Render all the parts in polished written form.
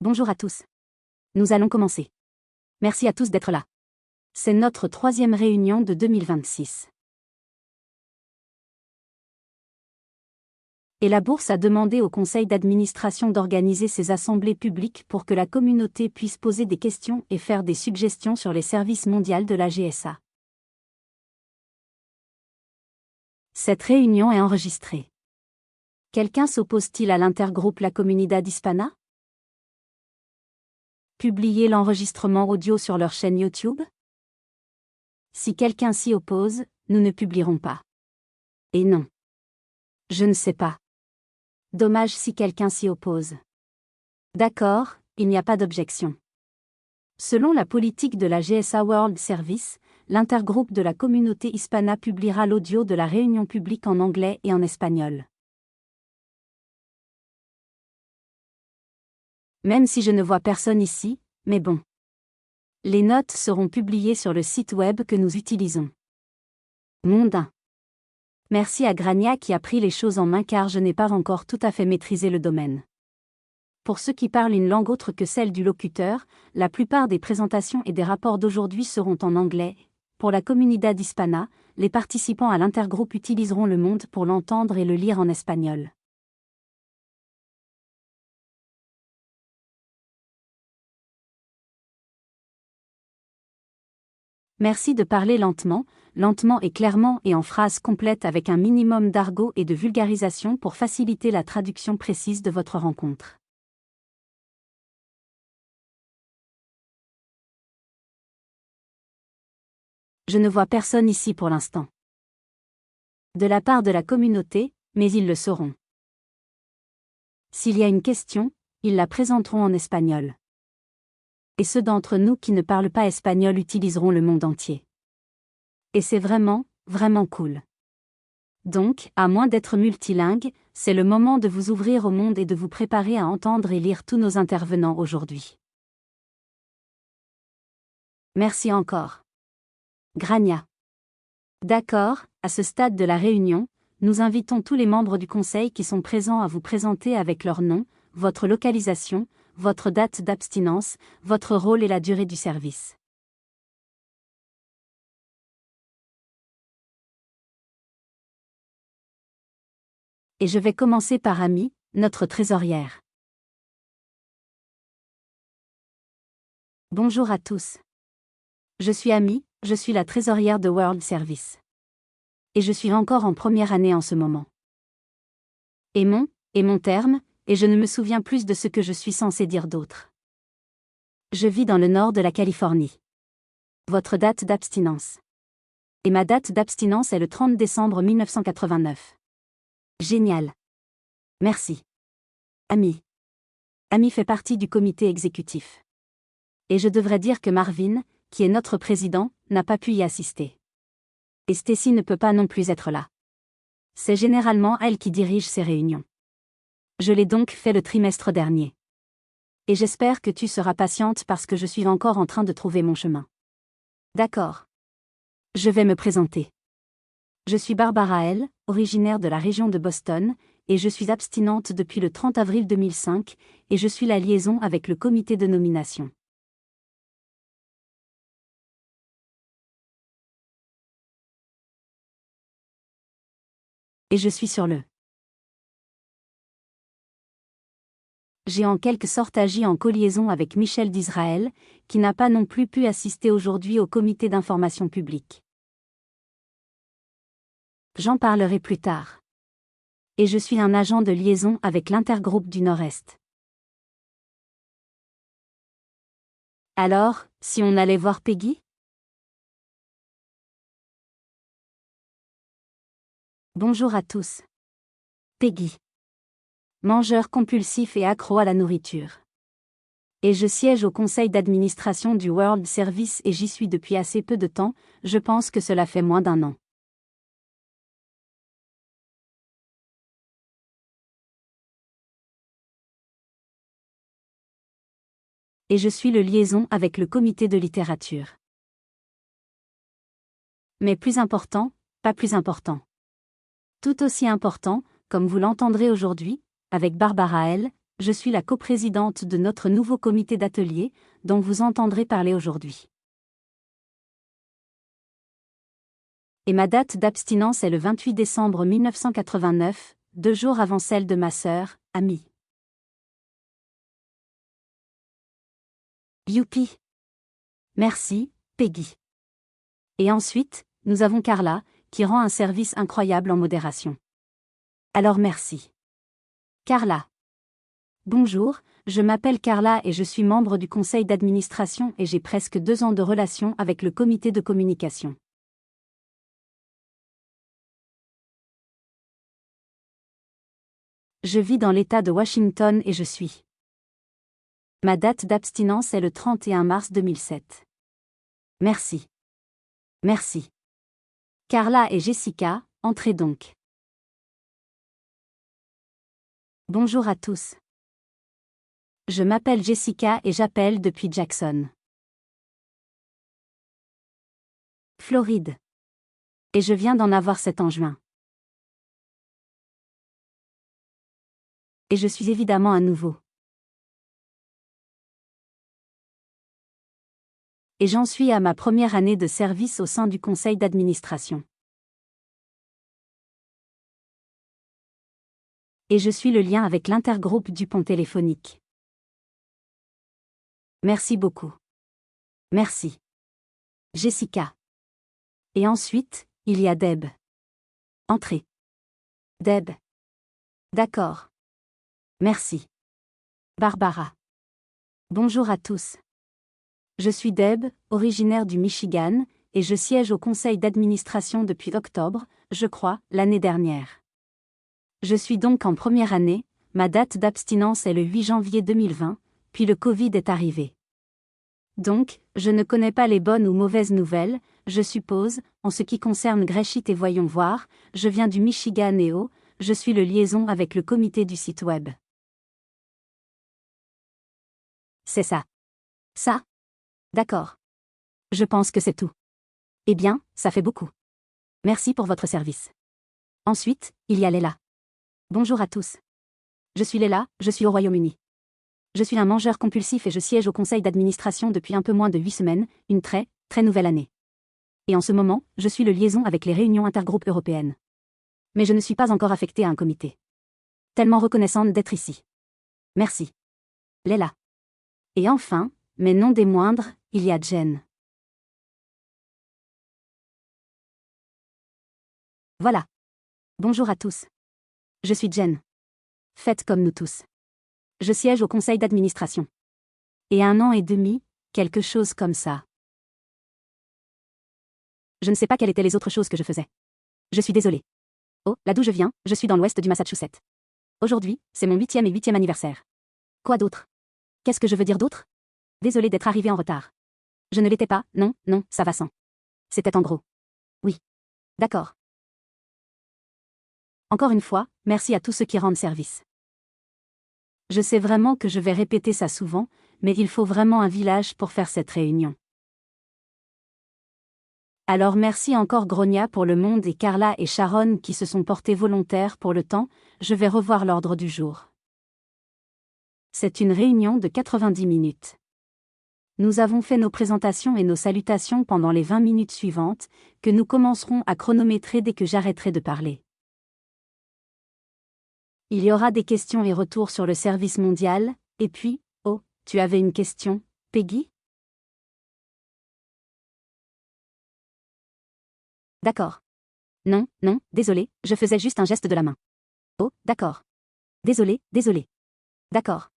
Bonjour à tous. Nous allons commencer. Merci à tous d'être là. C'est notre 3e réunion de 2026. Et la Bourse a demandé au conseil d'administration d'organiser ces assemblées publiques pour que la communauté puisse poser des questions et faire des suggestions sur les services mondiaux de la GSA. Cette réunion est enregistrée. Quelqu'un s'oppose-t-il à l'intergroupe La Comunidad Hispana? Publier l'enregistrement audio sur leur chaîne YouTube? Si quelqu'un s'y oppose, nous ne publierons pas. Et non. Je ne sais pas. Dommage si quelqu'un s'y oppose. D'accord, il n'y a pas d'objection. Selon la politique de la GSA World Service, l'intergroupe de la communauté hispana publiera l'audio de la réunion publique en anglais et en espagnol. Même si je ne vois personne ici, mais bon. Les notes seront publiées sur le site web que nous utilisons. Mondain. Merci à Grania qui a pris les choses en main car je n'ai pas encore tout à fait maîtrisé le domaine. Pour ceux qui parlent une langue autre que celle du locuteur, la plupart des présentations et des rapports d'aujourd'hui seront en anglais. Pour la Comunidad Hispana, les participants à l'intergroupe utiliseront le monde pour l'entendre et le lire en espagnol. Merci de parler lentement et clairement et en phrases complètes avec un minimum d'argot et de vulgarisation pour faciliter la traduction précise de votre rencontre. Je ne vois personne ici pour l'instant. De la part de la communauté, mais ils le sauront. S'il y a une question, ils la présenteront en espagnol. Et ceux d'entre nous qui ne parlent pas espagnol utiliseront le monde entier. Et c'est vraiment, vraiment cool. Donc, à moins d'être multilingue, c'est le moment de vous ouvrir au monde et de vous préparer à entendre et lire tous nos intervenants aujourd'hui. Merci encore. Grania. D'accord, à ce stade de la réunion, nous invitons tous les membres du conseil qui sont présents à vous présenter avec leur nom, votre localisation, votre date d'abstinence, votre rôle et la durée du service. Et je vais commencer par Amy, notre trésorière. Bonjour à tous. Je suis Amy, je suis la trésorière de World Service. Et je suis encore en première année en ce moment. Et mon terme, et je ne me souviens plus de ce que je suis censé dire d'autre. Je vis dans le nord de la Californie. Votre date d'abstinence. Et ma date d'abstinence est le 30 décembre 1989. Génial. Merci. Amy. Amy fait partie du comité exécutif. Et je devrais dire que Marvin, qui est notre président, n'a pas pu y assister. Et Stacy ne peut pas non plus être là. C'est généralement elle qui dirige ces réunions. Je l'ai donc fait le trimestre dernier. Et j'espère que tu seras patiente parce que je suis encore en train de trouver mon chemin. D'accord. Je vais me présenter. Je suis Barbara L., originaire de la région de Boston, et je suis abstinente depuis le 30 avril 2005, et je suis la liaison avec le comité de nomination. Et je suis sur le. J'ai en quelque sorte agi en co-liaison avec Michel d'Israël, qui n'a pas non plus pu assister aujourd'hui au comité d'information publique. J'en parlerai plus tard. Et je suis un agent de liaison avec l'intergroupe du Nord-Est. Alors, si on allait voir Peggy? Bonjour à tous. Peggy. Mangeur compulsif et accro à la nourriture. Et je siège au conseil d'administration du World Service et j'y suis depuis assez peu de temps, je pense que cela fait moins d'1 an. Et je suis le liaison avec le comité de littérature. Mais plus important, pas plus important. Tout aussi important, comme vous l'entendrez aujourd'hui, avec Barbara L., je suis la coprésidente de notre nouveau comité d'atelier, dont vous entendrez parler aujourd'hui. Et ma date d'abstinence est le 28 décembre 1989, 2 jours avant celle de ma sœur, Amy. Youpi! Merci, Peggy. Et ensuite, nous avons Carla, qui rend un service incroyable en modération. Alors merci. Carla. Bonjour, je m'appelle Carla et je suis membre du conseil d'administration et j'ai presque 2 ans de relation avec le comité de communication. Je vis dans l'État de Washington et je suis. Ma date d'abstinence est le 31 mars 2007. Merci. Merci. Carla et Jessica, entrez donc. Bonjour à tous. Je m'appelle Jessica et j'appelle depuis Jackson, Floride. Et je viens d'en avoir 7 en juin. Et je suis évidemment à nouveau. Et j'en suis à ma première année de service au sein du conseil d'administration. Et je suis le lien avec l'intergroupe du pont téléphonique. Merci beaucoup. Merci. Jessica. Et ensuite, il y a Deb. Entrez. Deb. D'accord. Merci. Barbara. Bonjour à tous. Je suis Deb, originaire du Michigan, et je siège au conseil d'administration depuis octobre, je crois, l'année dernière. Je suis donc en première année, ma date d'abstinence est le 8 janvier 2020, puis le Covid est arrivé. Donc, je ne connais pas les bonnes ou mauvaises nouvelles, je suppose, en ce qui concerne Greshit et voyons voir, je viens du Michigan et je suis le liaison avec le comité du site web. C'est ça. Ça? D'accord. Je pense que c'est tout. Eh bien, ça fait beaucoup. Merci pour votre service. Ensuite, il y a Leila. Bonjour à tous. Je suis Leila, je suis au Royaume-Uni. Je suis un mangeur compulsif et je siège au conseil d'administration depuis un peu moins de 8 semaines, une très nouvelle année. Et en ce moment, je suis le liaison avec les réunions intergroupes européennes. Mais je ne suis pas encore affectée à un comité. Tellement reconnaissante d'être ici. Merci. Leila. Et enfin, mais non des moindres, il y a Jen. Voilà. Bonjour à tous. Je suis Jen. Faites comme nous tous. Je siège au conseil d'administration. Et 1 an et demi, quelque chose comme ça. Je ne sais pas quelles étaient les autres choses que je faisais. Je suis désolée. Oh, là d'où je viens, je suis dans l'ouest du Massachusetts. Aujourd'hui, c'est mon 8e anniversaire. Quoi d'autre? Qu'est-ce que je veux dire d'autre? Désolée d'être arrivée en retard. Je ne l'étais pas, non, ça va sans. C'était en gros. Oui. D'accord. Encore une fois, merci à tous ceux qui rendent service. Je sais vraiment que je vais répéter ça souvent, mais il faut vraiment un village pour faire cette réunion. Alors merci encore Gronia pour le monde et Carla et Sharon qui se sont portés volontaires pour le temps, je vais revoir l'ordre du jour. C'est une réunion de 90 minutes. Nous avons fait nos présentations et nos salutations pendant les 20 minutes suivantes, que nous commencerons à chronométrer dès que j'arrêterai de parler. Il y aura des questions et retours sur le service mondial, et puis, oh, tu avais une question, Peggy? D'accord. Non, désolé, je faisais juste un geste de la main. Oh, d'accord. Désolé. D'accord.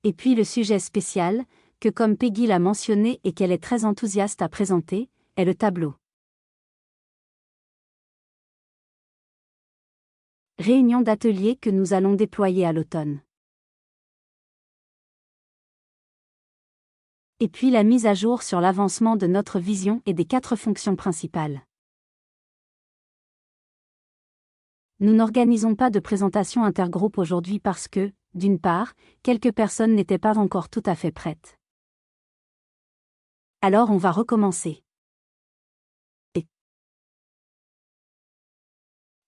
Et puis le sujet spécial, que comme Peggy l'a mentionné et qu'elle est très enthousiaste à présenter, est le tableau. Réunion d'atelier que nous allons déployer à l'automne. Et puis la mise à jour sur l'avancement de notre vision et des 4 fonctions principales. Nous n'organisons pas de présentation intergroupe aujourd'hui parce que, d'une part, quelques personnes n'étaient pas encore tout à fait prêtes. Alors on va recommencer.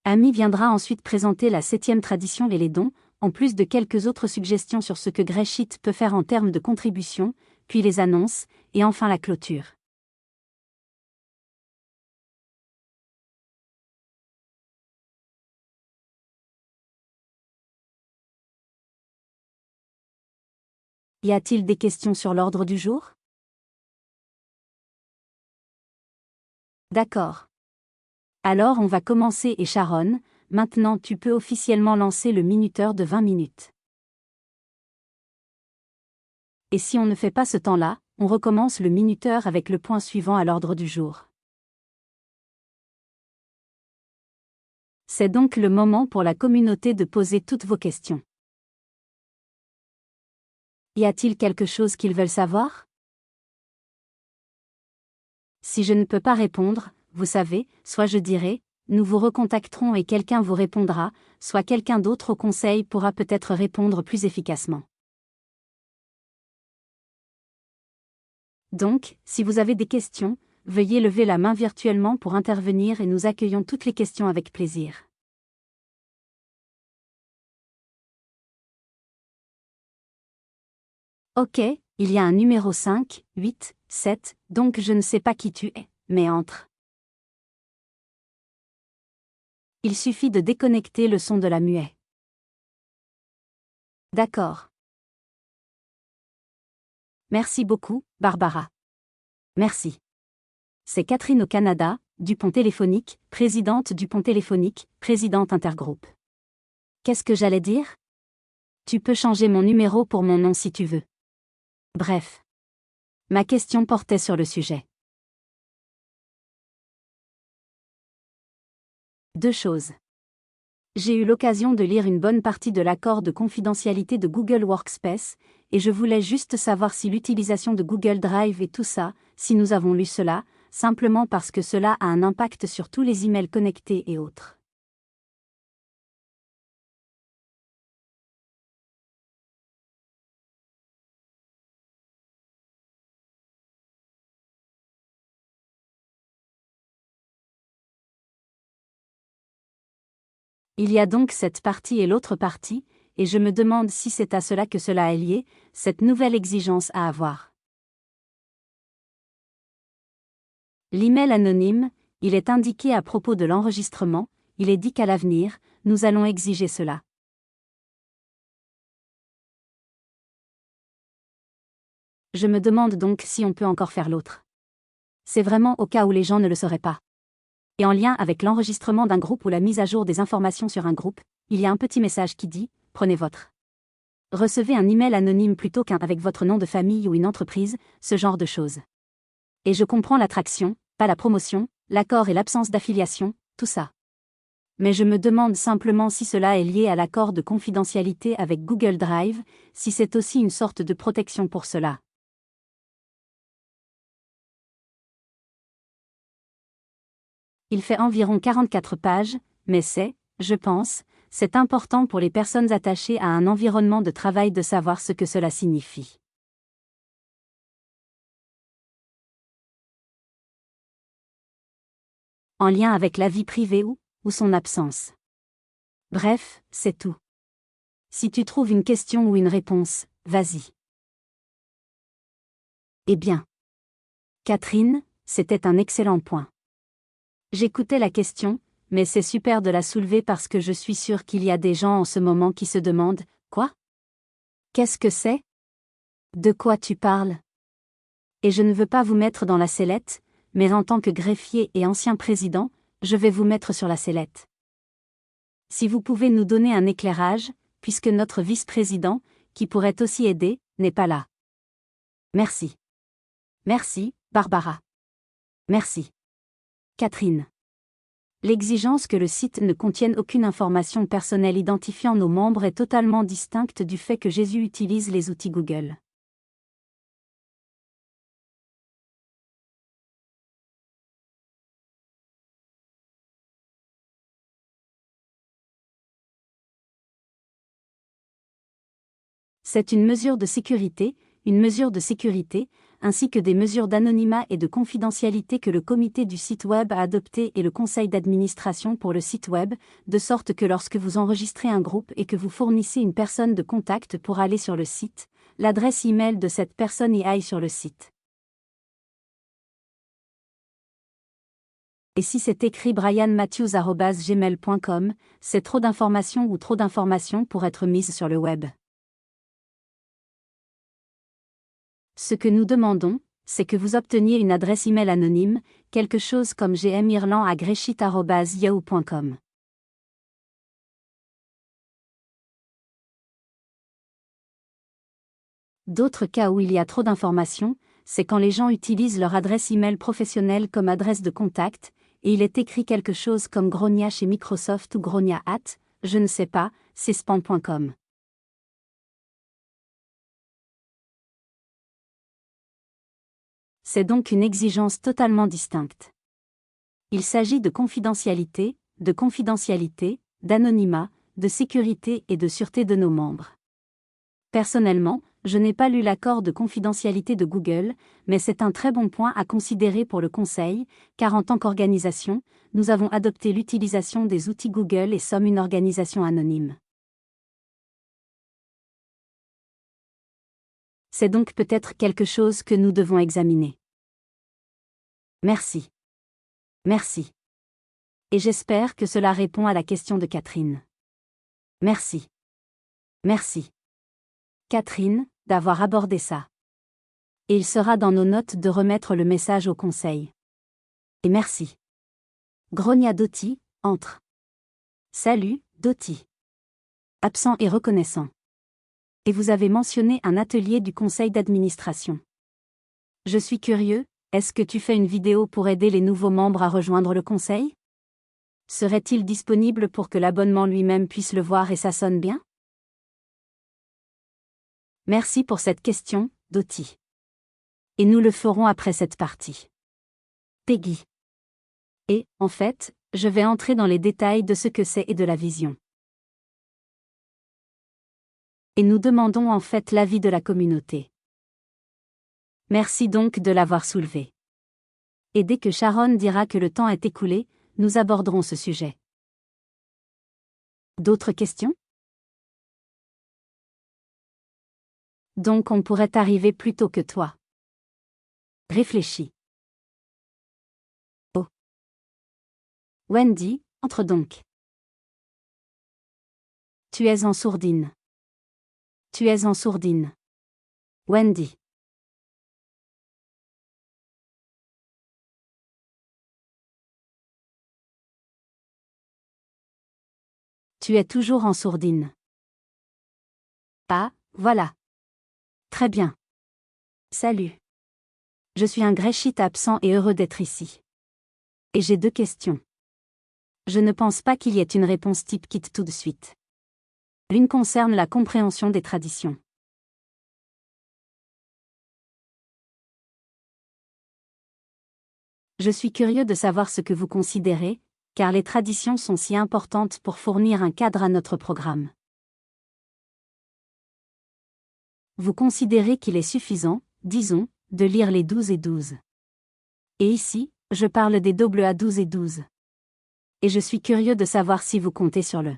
Amy viendra ensuite présenter la 7e tradition et les dons, en plus de quelques autres suggestions sur ce que Greshit peut faire en termes de contribution, puis les annonces, et enfin la clôture. Y a-t-il des questions sur l'ordre du jour? D'accord. Alors on va commencer et Sharon, maintenant tu peux officiellement lancer le minuteur de 20 minutes. Et si on ne fait pas ce temps-là, on recommence le minuteur avec le point suivant à l'ordre du jour. C'est donc le moment pour la communauté de poser toutes vos questions. Y a-t-il quelque chose qu'ils veulent savoir? Si je ne peux pas répondre, vous savez, soit je dirai, nous vous recontacterons et quelqu'un vous répondra, soit quelqu'un d'autre au conseil pourra peut-être répondre plus efficacement. Donc, si vous avez des questions, veuillez lever la main virtuellement pour intervenir et nous accueillons toutes les questions avec plaisir. Ok, il y a un numéro 5, 8, 7, donc je ne sais pas qui tu es, mais entre. Il suffit de déconnecter le son de la muette. D'accord. Merci beaucoup, Barbara. Merci. C'est Catherine au Canada, du pont téléphonique, présidente du pont téléphonique, présidente intergroupe. Qu'est-ce que j'allais dire? Tu peux changer mon numéro pour mon nom si tu veux. Bref. Ma question portait sur le sujet. Deux choses. J'ai eu l'occasion de lire une bonne partie de l'accord de confidentialité de Google Workspace, et je voulais juste savoir si l'utilisation de Google Drive et tout ça, si nous avons lu cela, simplement parce que cela a un impact sur tous les emails connectés et autres. Il y a donc cette partie et l'autre partie, et je me demande si c'est à cela que cela est lié, cette nouvelle exigence à avoir. L'email anonyme, il est indiqué à propos de l'enregistrement, il est dit qu'à l'avenir, nous allons exiger cela. Je me demande donc si on peut encore faire l'autre. C'est vraiment au cas où les gens ne le sauraient pas. Et en lien avec l'enregistrement d'un groupe ou la mise à jour des informations sur un groupe, il y a un petit message qui dit « Prenez votre ». Recevez un email anonyme plutôt qu'un avec votre nom de famille ou une entreprise, ce genre de choses. Et je comprends l'attraction, pas la promotion, l'accord et l'absence d'affiliation, tout ça. Mais je me demande simplement si cela est lié à l'accord de confidentialité avec Google Drive, si c'est aussi une sorte de protection pour cela. Il fait environ 44 pages, mais je pense, c'est important pour les personnes attachées à un environnement de travail de savoir ce que cela signifie. En lien avec la vie privée ou son absence. Bref, c'est tout. Si tu trouves une question ou une réponse, vas-y. Eh bien. Catherine, c'était un excellent point. J'écoutais la question, mais c'est super de la soulever parce que je suis sûre qu'il y a des gens en ce moment qui se demandent « Quoi? Qu'est-ce que c'est? De quoi tu parles ?» Et je ne veux pas vous mettre dans la sellette, mais en tant que greffier et ancien président, je vais vous mettre sur la sellette. Si vous pouvez nous donner un éclairage, puisque notre vice-président, qui pourrait aussi aider, n'est pas là. Merci. Merci, Barbara. Merci. Catherine. L'exigence que le site ne contienne aucune information personnelle identifiant nos membres est totalement distincte du fait que Jésus utilise les outils Google. C'est une mesure de sécurité, ainsi que des mesures d'anonymat et de confidentialité que le comité du site web a adoptées et le conseil d'administration pour le site web, de sorte que lorsque vous enregistrez un groupe et que vous fournissez une personne de contact pour aller sur le site, l'adresse e-mail de cette personne y aille sur le site. Et si c'est écrit brianmatthews@gmail.com, c'est trop d'informations ou trop d'informations pour être mises sur le web. Ce que nous demandons, c'est que vous obteniez une adresse email anonyme, quelque chose comme gmirland@greshit@yahoo.com. D'autres cas où il y a trop d'informations, c'est quand les gens utilisent leur adresse email professionnelle comme adresse de contact, et il est écrit quelque chose comme Gronia chez Microsoft ou Gronia @ je ne sais pas, c'est spam.com. C'est donc une exigence totalement distincte. Il s'agit de confidentialité, d'anonymat, de sécurité et de sûreté de nos membres. Personnellement, je n'ai pas lu l'accord de confidentialité de Google, mais c'est un très bon point à considérer pour le conseil, car en tant qu'organisation, nous avons adopté l'utilisation des outils Google et sommes une organisation anonyme. C'est donc peut-être quelque chose que nous devons examiner. Merci. Merci. Et j'espère que cela répond à la question de Catherine. Merci. Merci. Catherine, d'avoir abordé ça. Et il sera dans nos notes de remettre le message au conseil. Et merci. Gronia Doty, entre. Salut, Doty. Absent et reconnaissant. Et vous avez mentionné un atelier du conseil d'administration. Je suis curieux, est-ce que tu fais une vidéo pour aider les nouveaux membres à rejoindre le conseil? Serait-il disponible pour que l'abonnement lui-même puisse le voir et ça sonne bien? Merci pour cette question, Doty. Et nous le ferons après cette partie. Peggy. Et, en fait, je vais entrer dans les détails de ce que c'est et de la vision. Et nous demandons en fait l'avis de la communauté. Merci donc de l'avoir soulevé. Et dès que Sharon dira que le temps est écoulé, nous aborderons ce sujet. D'autres questions? Donc on pourrait arriver plus tôt que toi. Réfléchis. Oh. Wendy, entre donc. Tu es en sourdine. Tu es en sourdine. Wendy. Tu es toujours en sourdine. Ah, voilà. Très bien. Salut. Je suis un Greshit absent et heureux d'être ici. Et j'ai 2 questions. Je ne pense pas qu'il y ait une réponse type kit tout de suite. L'une concerne la compréhension des traditions. Je suis curieux de savoir ce que vous considérez, car les traditions sont si importantes pour fournir un cadre à notre programme. Vous considérez qu'il est suffisant, disons, de lire les 12 et 12. Et ici, je parle des AA 12 et 12. Et je suis curieux de savoir si vous comptez sur le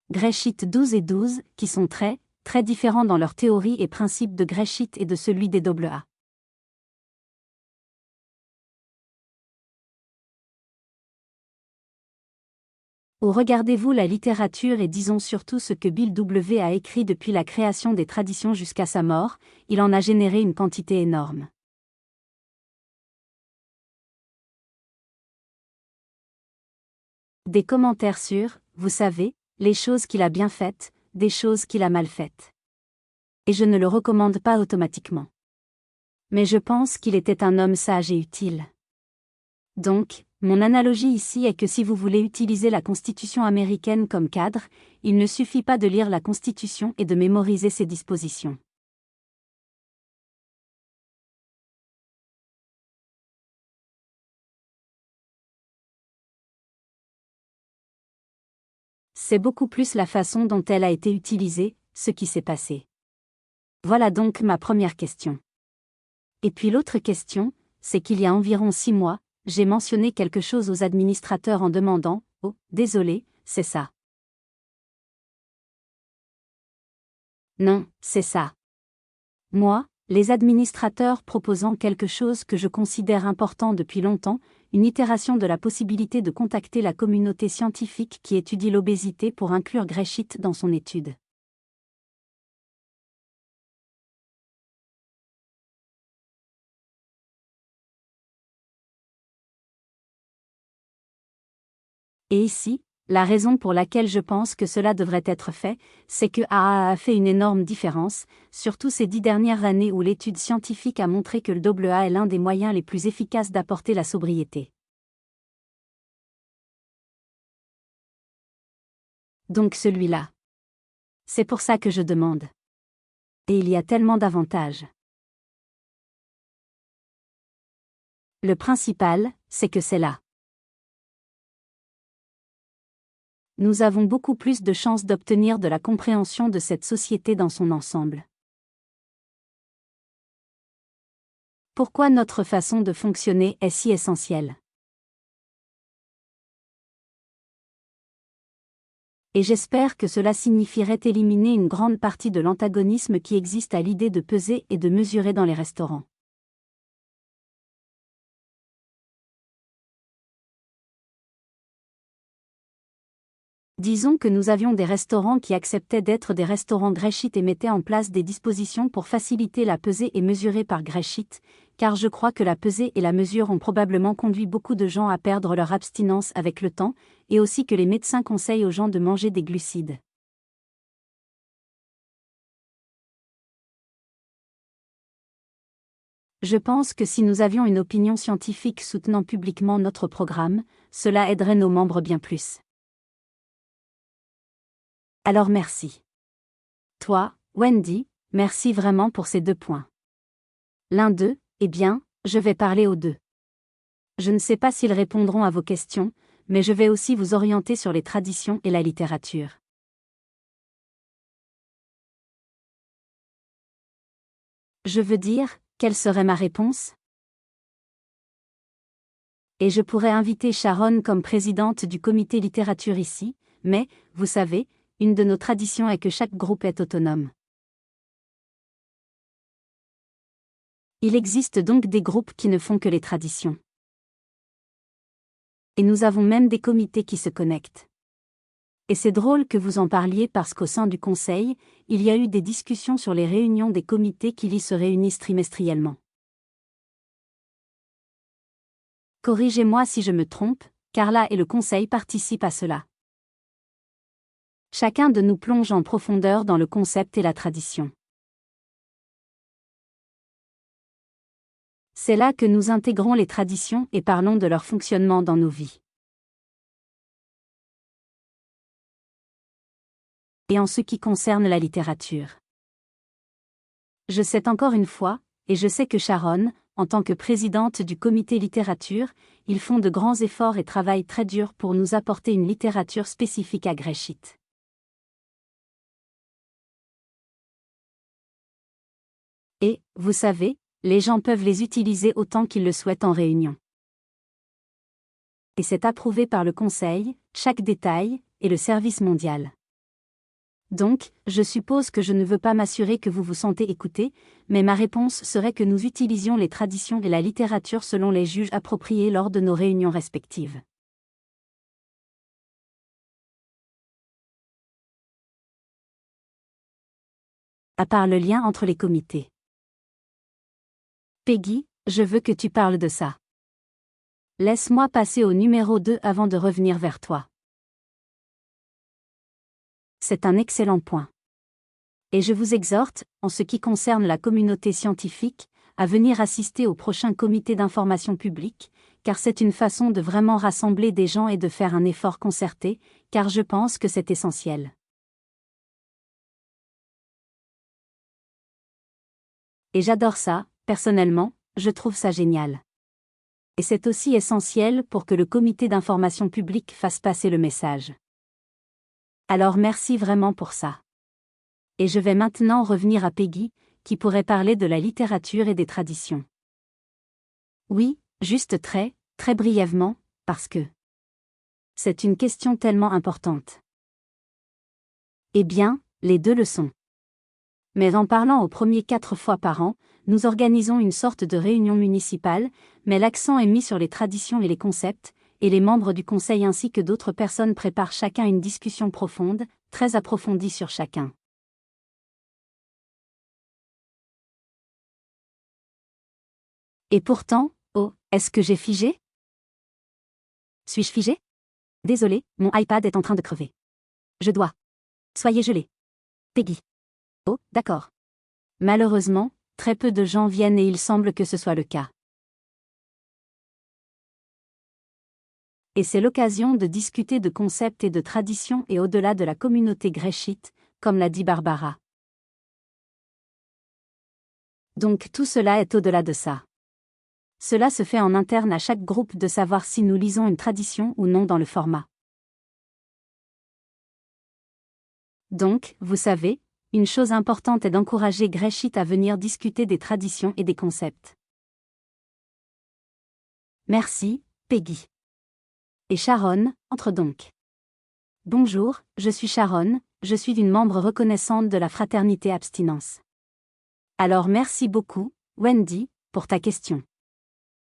Greshit 12 et 12, qui sont très, très différents dans leur théorie et principe de Greshit et de celui des AA. Ou regardez-vous la littérature et disons surtout ce que Bill W. a écrit depuis la création des traditions jusqu'à sa mort, il en a généré une quantité énorme. Des commentaires sur, vous savez, les choses qu'il a bien faites, des choses qu'il a mal faites. Et je ne le recommande pas automatiquement. Mais je pense qu'il était un homme sage et utile. Donc, mon analogie ici est que si vous voulez utiliser la Constitution américaine comme cadre, il ne suffit pas de lire la Constitution et de mémoriser ses dispositions. C'est beaucoup plus la façon dont elle a été utilisée, ce qui s'est passé. Voilà donc ma première question. Et puis l'autre question, c'est qu'il y a environ 6 mois, j'ai mentionné quelque chose aux administrateurs en demandant « Oh, désolé, c'est ça. » Non, c'est ça. Moi, les administrateurs proposant quelque chose que je considère important depuis longtemps, une itération de la possibilité de contacter la communauté scientifique qui étudie l'obésité pour inclure Greshit dans son étude. Et ici, la raison pour laquelle je pense que cela devrait être fait, c'est que AA a fait une énorme différence, surtout ces 10 dernières années où l'étude scientifique a montré que le AA est l'un des moyens les plus efficaces d'apporter la sobriété. Donc celui-là. C'est pour ça que je demande. Et il y a tellement d'avantages. Le principal, c'est que c'est là. Nous avons beaucoup plus de chances d'obtenir de la compréhension de cette société dans son ensemble. Pourquoi notre façon de fonctionner est si essentielle? Et j'espère que cela signifierait éliminer une grande partie de l'antagonisme qui existe à l'idée de peser et de mesurer dans les restaurants. Disons que nous avions des restaurants qui acceptaient d'être des restaurants Greshit et mettaient en place des dispositions pour faciliter la pesée et mesurer par Greshit, car je crois que la pesée et la mesure ont probablement conduit beaucoup de gens à perdre leur abstinence avec le temps, et aussi que les médecins conseillent aux gens de manger des glucides. Je pense que si nous avions une opinion scientifique soutenant publiquement notre programme, cela aiderait nos membres bien plus. Alors merci. Toi, Wendy, merci vraiment pour ces 2 points. L'un d'eux, eh bien, je vais parler aux 2. Je ne sais pas s'ils répondront à vos questions, mais je vais aussi vous orienter sur les traditions et la littérature. Je veux dire, quelle serait ma réponse? Et je pourrais inviter Sharon comme présidente du comité littérature ici, mais, vous savez, une de nos traditions est que chaque groupe est autonome. Il existe donc des groupes qui ne font que les traditions. Et nous avons même des comités qui se connectent. Et c'est drôle que vous en parliez parce qu'au sein du conseil, il y a eu des discussions sur les réunions des comités qui se réunissent trimestriellement. Corrigez-moi si je me trompe, Carla et le conseil participent à cela. Chacun de nous plonge en profondeur dans le concept et la tradition. C'est là que nous intégrons les traditions et parlons de leur fonctionnement dans nos vies. Et en ce qui concerne la littérature. Je sais encore une fois, et je sais que Sharon, en tant que présidente du comité littérature, ils font de grands efforts et travaillent très dur pour nous apporter une littérature spécifique à Greshit. Et, vous savez, les gens peuvent les utiliser autant qu'ils le souhaitent en réunion. Et c'est approuvé par le conseil, chaque détail, et le service mondial. Donc, je suppose que je ne veux pas m'assurer que vous vous sentez écouté, mais ma réponse serait que nous utilisions les traditions et la littérature selon les juges appropriés lors de nos réunions respectives. À part le lien entre les comités. Peggy, je veux que tu parles de ça. Laisse-moi passer au numéro 2 avant de revenir vers toi. C'est un excellent point. Et je vous exhorte, en ce qui concerne la communauté scientifique, à venir assister au prochain comité d'information publique, car c'est une façon de vraiment rassembler des gens et de faire un effort concerté, car je pense que c'est essentiel. Et j'adore ça, personnellement, je trouve ça génial. Et c'est aussi essentiel pour que le comité d'information publique fasse passer le message. Alors merci vraiment pour ça. Et je vais maintenant revenir à Peggy, qui pourrait parler de la littérature et des traditions. Oui, juste très, très brièvement, parce que c'est une question tellement importante. Eh bien, les deux le sont. Mais en parlant au premier 4 fois par an, nous organisons une sorte de réunion municipale, mais l'accent est mis sur les traditions et les concepts, et les membres du conseil ainsi que d'autres personnes préparent chacun une discussion profonde, très approfondie sur chacun. Et pourtant, oh, est-ce que j'ai figé? Suis-je figé? Désolé, mon iPad est en train de crever. Je dois. Soyez gelé. Peggy. Oh, d'accord. Malheureusement, très peu de gens viennent et il semble que ce soit le cas. Et c'est l'occasion de discuter de concepts et de traditions et au-delà de la communauté gréchite, comme l'a dit Barbara. Donc tout cela est au-delà de ça. Cela se fait en interne à chaque groupe de savoir si nous lisons une tradition ou non dans le format. Donc, vous savez, une chose importante est d'encourager Gréchite à venir discuter des traditions et des concepts. Merci, Peggy. Et Sharon, entre donc. Bonjour, je suis Sharon, je suis une membre reconnaissante de la fraternité Abstinence. Alors merci beaucoup, Wendy, pour ta question.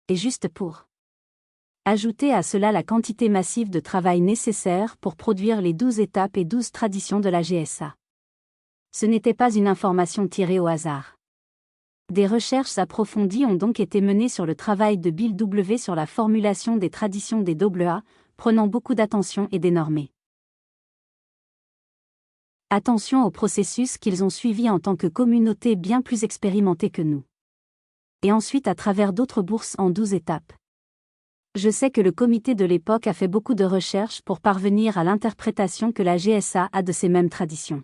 Et juste pour ajouter à cela la quantité massive de travail nécessaire pour produire les 12 étapes et 12 traditions de la GSA. Ce n'était pas une information tirée au hasard. Des recherches approfondies ont donc été menées sur le travail de Bill W. sur la formulation des traditions des AA, prenant beaucoup d'attention et d'énormer attention au processus qu'ils ont suivi en tant que communauté bien plus expérimentée que nous. Et ensuite à travers d'autres bourses en 12 étapes. Je sais que le comité de l'époque a fait beaucoup de recherches pour parvenir à l'interprétation que la GSA a de ces mêmes traditions.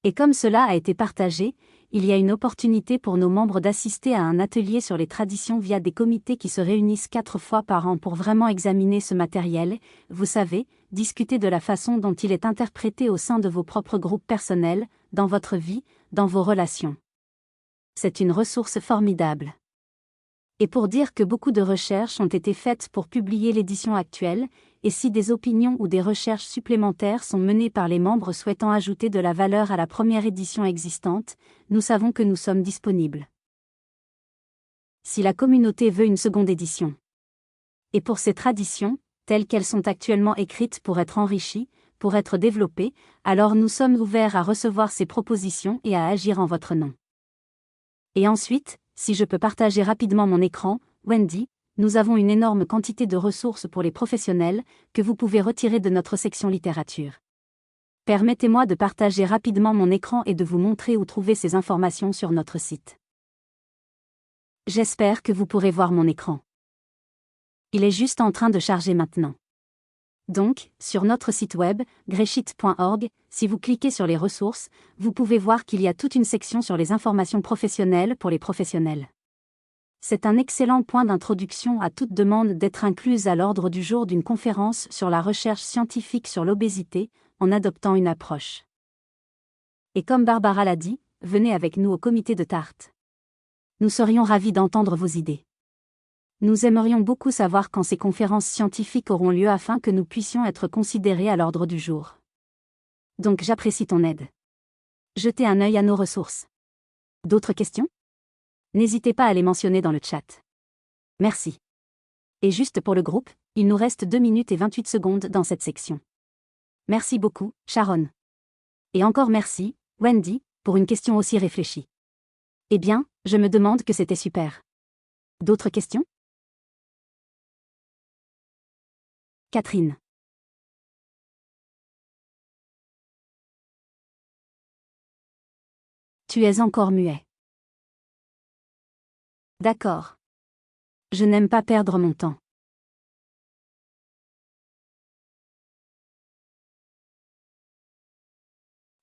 Et comme cela a été partagé, il y a une opportunité pour nos membres d'assister à un atelier sur les traditions via des comités qui se réunissent 4 fois par an pour vraiment examiner ce matériel, vous savez, discuter de la façon dont il est interprété au sein de vos propres groupes personnels, dans votre vie, dans vos relations. C'est une ressource formidable. Et pour dire que beaucoup de recherches ont été faites pour publier l'édition actuelle, et si des opinions ou des recherches supplémentaires sont menées par les membres souhaitant ajouter de la valeur à la première édition existante, nous savons que nous sommes disponibles. Si la communauté veut une seconde édition. Et pour ces traditions, telles qu'elles sont actuellement écrites pour être enrichies, pour être développées, alors nous sommes ouverts à recevoir ces propositions et à agir en votre nom. Et ensuite, si je peux partager rapidement mon écran, Wendy, nous avons une énorme quantité de ressources pour les professionnels, que vous pouvez retirer de notre section littérature. Permettez-moi de partager rapidement mon écran et de vous montrer où trouver ces informations sur notre site. J'espère que vous pourrez voir mon écran. Il est juste en train de charger maintenant. Donc, sur notre site web, gréchite.org, si vous cliquez sur les ressources, vous pouvez voir qu'il y a toute une section sur les informations professionnelles pour les professionnels. C'est un excellent point d'introduction à toute demande d'être incluse à l'ordre du jour d'une conférence sur la recherche scientifique sur l'obésité, en adoptant une approche. Et comme Barbara l'a dit, venez avec nous au comité de Tarte. Nous serions ravis d'entendre vos idées. Nous aimerions beaucoup savoir quand ces conférences scientifiques auront lieu afin que nous puissions être considérés à l'ordre du jour. Donc j'apprécie ton aide. Jetez un œil à nos ressources. D'autres questions? N'hésitez pas à les mentionner dans le chat. Merci. Et juste pour le groupe, il nous reste 2 minutes et 28 secondes dans cette section. Merci beaucoup, Sharon. Et encore merci, Wendy, pour une question aussi réfléchie. Eh bien, je me demande que c'était super. D'autres questions? Catherine. Tu es encore muet. D'accord. Je n'aime pas perdre mon temps.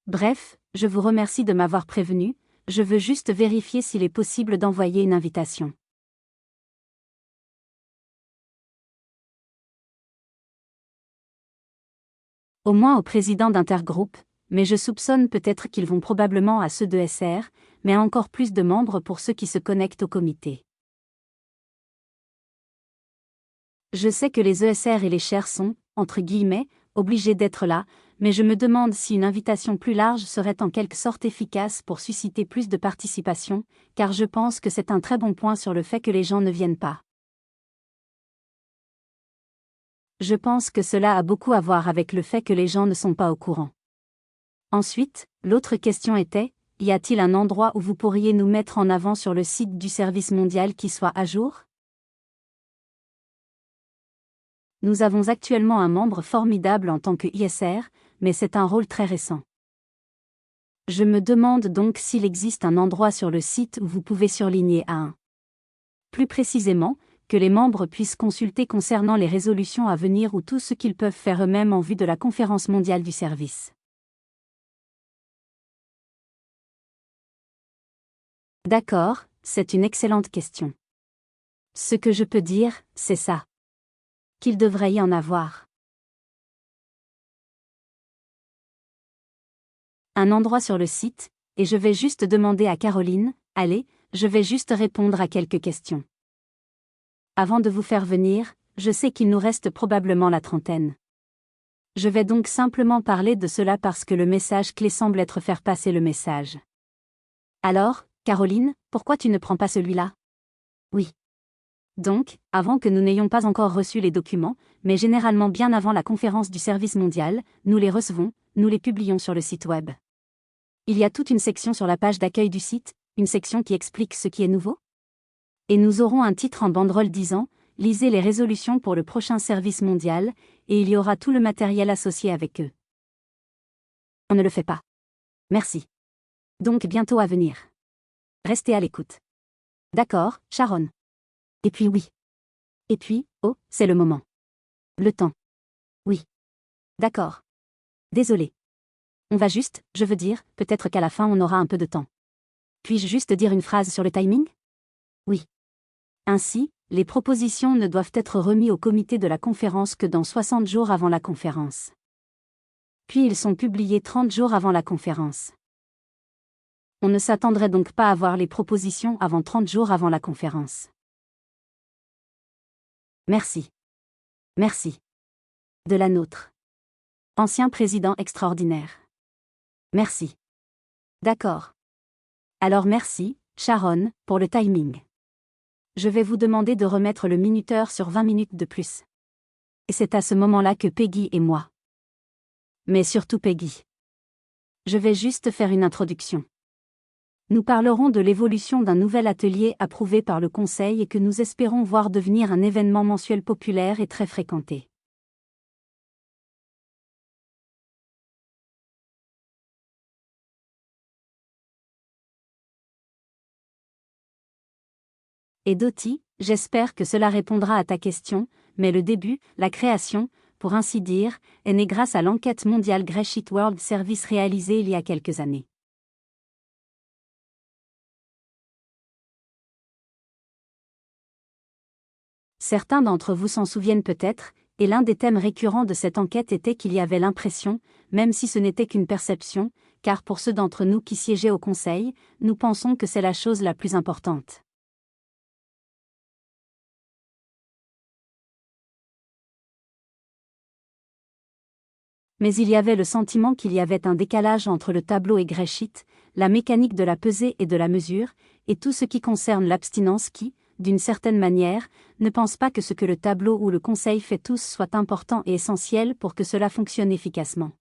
Bref, je vous remercie de m'avoir prévenu, je veux juste vérifier s'il est possible d'envoyer une invitation. Au moins au président d'intergroupe, mais je soupçonne peut-être qu'ils vont probablement à ceux de SR, mais à encore plus de membres pour ceux qui se connectent au comité. Je sais que les ESR et les chairs sont, entre guillemets, obligés d'être là, mais je me demande si une invitation plus large serait en quelque sorte efficace pour susciter plus de participation, car je pense que c'est un très bon point sur le fait que les gens ne viennent pas. Je pense que cela a beaucoup à voir avec le fait que les gens ne sont pas au courant. Ensuite, l'autre question était, y a-t-il un endroit où vous pourriez nous mettre en avant sur le site du service mondial qui soit à jour? Nous avons actuellement un membre formidable en tant que ISR, mais c'est un rôle très récent. Je me demande donc s'il existe un endroit sur le site où vous pouvez surligner à plus précisément, que les membres puissent consulter concernant les résolutions à venir ou tout ce qu'ils peuvent faire eux-mêmes en vue de la conférence mondiale du service. D'accord, c'est une excellente question. Ce que je peux dire, c'est ça. Qu'il devrait y en avoir. Un endroit sur le site, et je vais juste demander à Caroline, allez, je vais juste répondre à quelques questions. Avant de vous faire venir, je sais qu'il nous reste probablement la trentaine. Je vais donc simplement parler de cela parce que le message clé semble être faire passer le message. Alors, Caroline, pourquoi tu ne prends pas celui-là? Oui. Donc, avant que nous n'ayons pas encore reçu les documents, mais généralement bien avant la conférence du service mondial, nous les recevons, nous les publions sur le site web. Il y a toute une section sur la page d'accueil du site, une section qui explique ce qui est nouveau. Et nous aurons un titre en banderole disant « Lisez les résolutions pour le prochain service mondial » et il y aura tout le matériel associé avec eux. On ne le fait pas. Merci. Donc bientôt à venir. Restez à l'écoute. D'accord, Sharon. Et puis oui. Et puis, oh, c'est le moment. Le temps. Oui. D'accord. Désolé. On va juste, je veux dire, peut-être qu'à la fin on aura un peu de temps. Puis-je juste dire une phrase sur le timing? Oui. Ainsi, les propositions ne doivent être remises au comité de la conférence que dans 60 jours avant la conférence. Puis ils sont publiés 30 jours avant la conférence. On ne s'attendrait donc pas à voir les propositions avant 30 jours avant la conférence. Merci. Merci. De la nôtre. Ancien président extraordinaire. Merci. D'accord. Alors merci, Sharon, pour le timing. Je vais vous demander de remettre le minuteur sur 20 minutes de plus. Et c'est à ce moment-là que Peggy et moi. Mais surtout Peggy. Je vais juste faire une introduction. Nous parlerons de l'évolution d'un nouvel atelier approuvé par le Conseil et que nous espérons voir devenir un événement mensuel populaire et très fréquenté. Et Dottie, j'espère que cela répondra à ta question, mais le début, la création, pour ainsi dire, est née grâce à l'enquête mondiale Greshit World Service réalisée il y a quelques années. Certains d'entre vous s'en souviennent peut-être, et l'un des thèmes récurrents de cette enquête était qu'il y avait l'impression, même si ce n'était qu'une perception, car pour ceux d'entre nous qui siégeaient au Conseil, nous pensons que c'est la chose la plus importante. Mais il y avait le sentiment qu'il y avait un décalage entre le tableau et Greshit, la mécanique de la pesée et de la mesure, et tout ce qui concerne l'abstinence qui, d'une certaine manière, ne pense pas que ce que le tableau ou le conseil fait tous soit important et essentiel pour que cela fonctionne efficacement.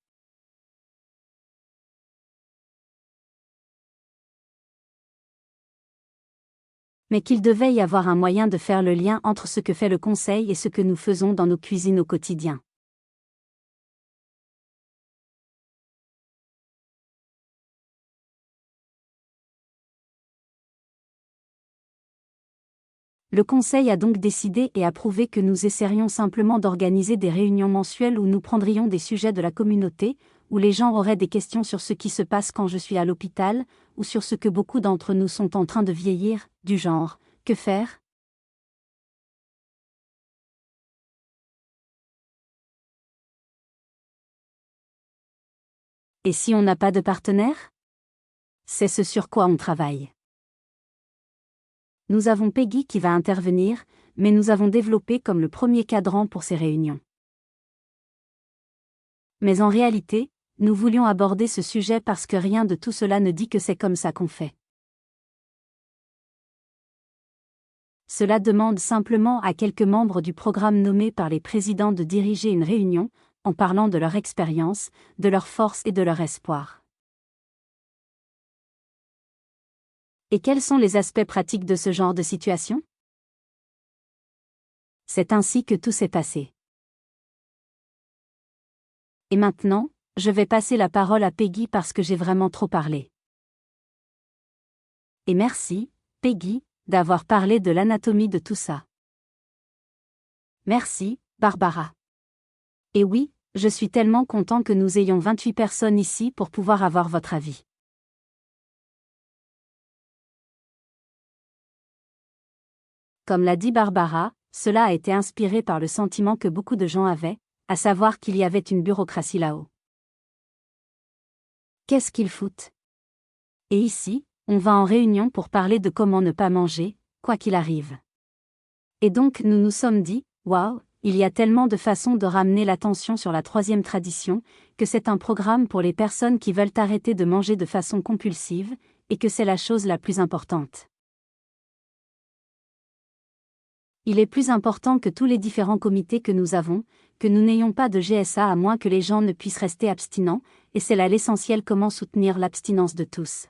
Mais qu'il devait y avoir un moyen de faire le lien entre ce que fait le conseil et ce que nous faisons dans nos cuisines au quotidien. Le Conseil a donc décidé et approuvé que nous essaierions simplement d'organiser des réunions mensuelles où nous prendrions des sujets de la communauté, où les gens auraient des questions sur ce qui se passe quand je suis à l'hôpital, ou sur ce que beaucoup d'entre nous sont en train de vieillir, du genre, que faire? Et si on n'a pas de partenaire? C'est ce sur quoi on travaille. Nous avons Peggy qui va intervenir, mais nous avons développé comme le premier cadran pour ces réunions. Mais en réalité, nous voulions aborder ce sujet parce que rien de tout cela ne dit que c'est comme ça qu'on fait. Cela demande simplement à quelques membres du programme nommés par les présidents de diriger une réunion, en parlant de leur expérience, de leur force et de leur espoir. Et quels sont les aspects pratiques de ce genre de situation? C'est ainsi que tout s'est passé. Et maintenant, je vais passer la parole à Peggy parce que j'ai vraiment trop parlé. Et merci, Peggy, d'avoir parlé de l'anatomie de tout ça. Merci, Barbara. Et oui, je suis tellement content que nous ayons 28 personnes ici pour pouvoir avoir votre avis. Comme l'a dit Barbara, cela a été inspiré par le sentiment que beaucoup de gens avaient, à savoir qu'il y avait une bureaucratie là-haut. Qu'est-ce qu'ils foutent? Et ici, on va en réunion pour parler de comment ne pas manger, quoi qu'il arrive. Et donc nous nous sommes dit, waouh, il y a tellement de façons de ramener l'attention sur la troisième tradition, que c'est un programme pour les personnes qui veulent arrêter de manger de façon compulsive, et que c'est la chose la plus importante. Il est plus important que tous les différents comités que nous avons, que nous n'ayons pas de GSA à moins que les gens ne puissent rester abstinents, et c'est là l'essentiel comment soutenir l'abstinence de tous.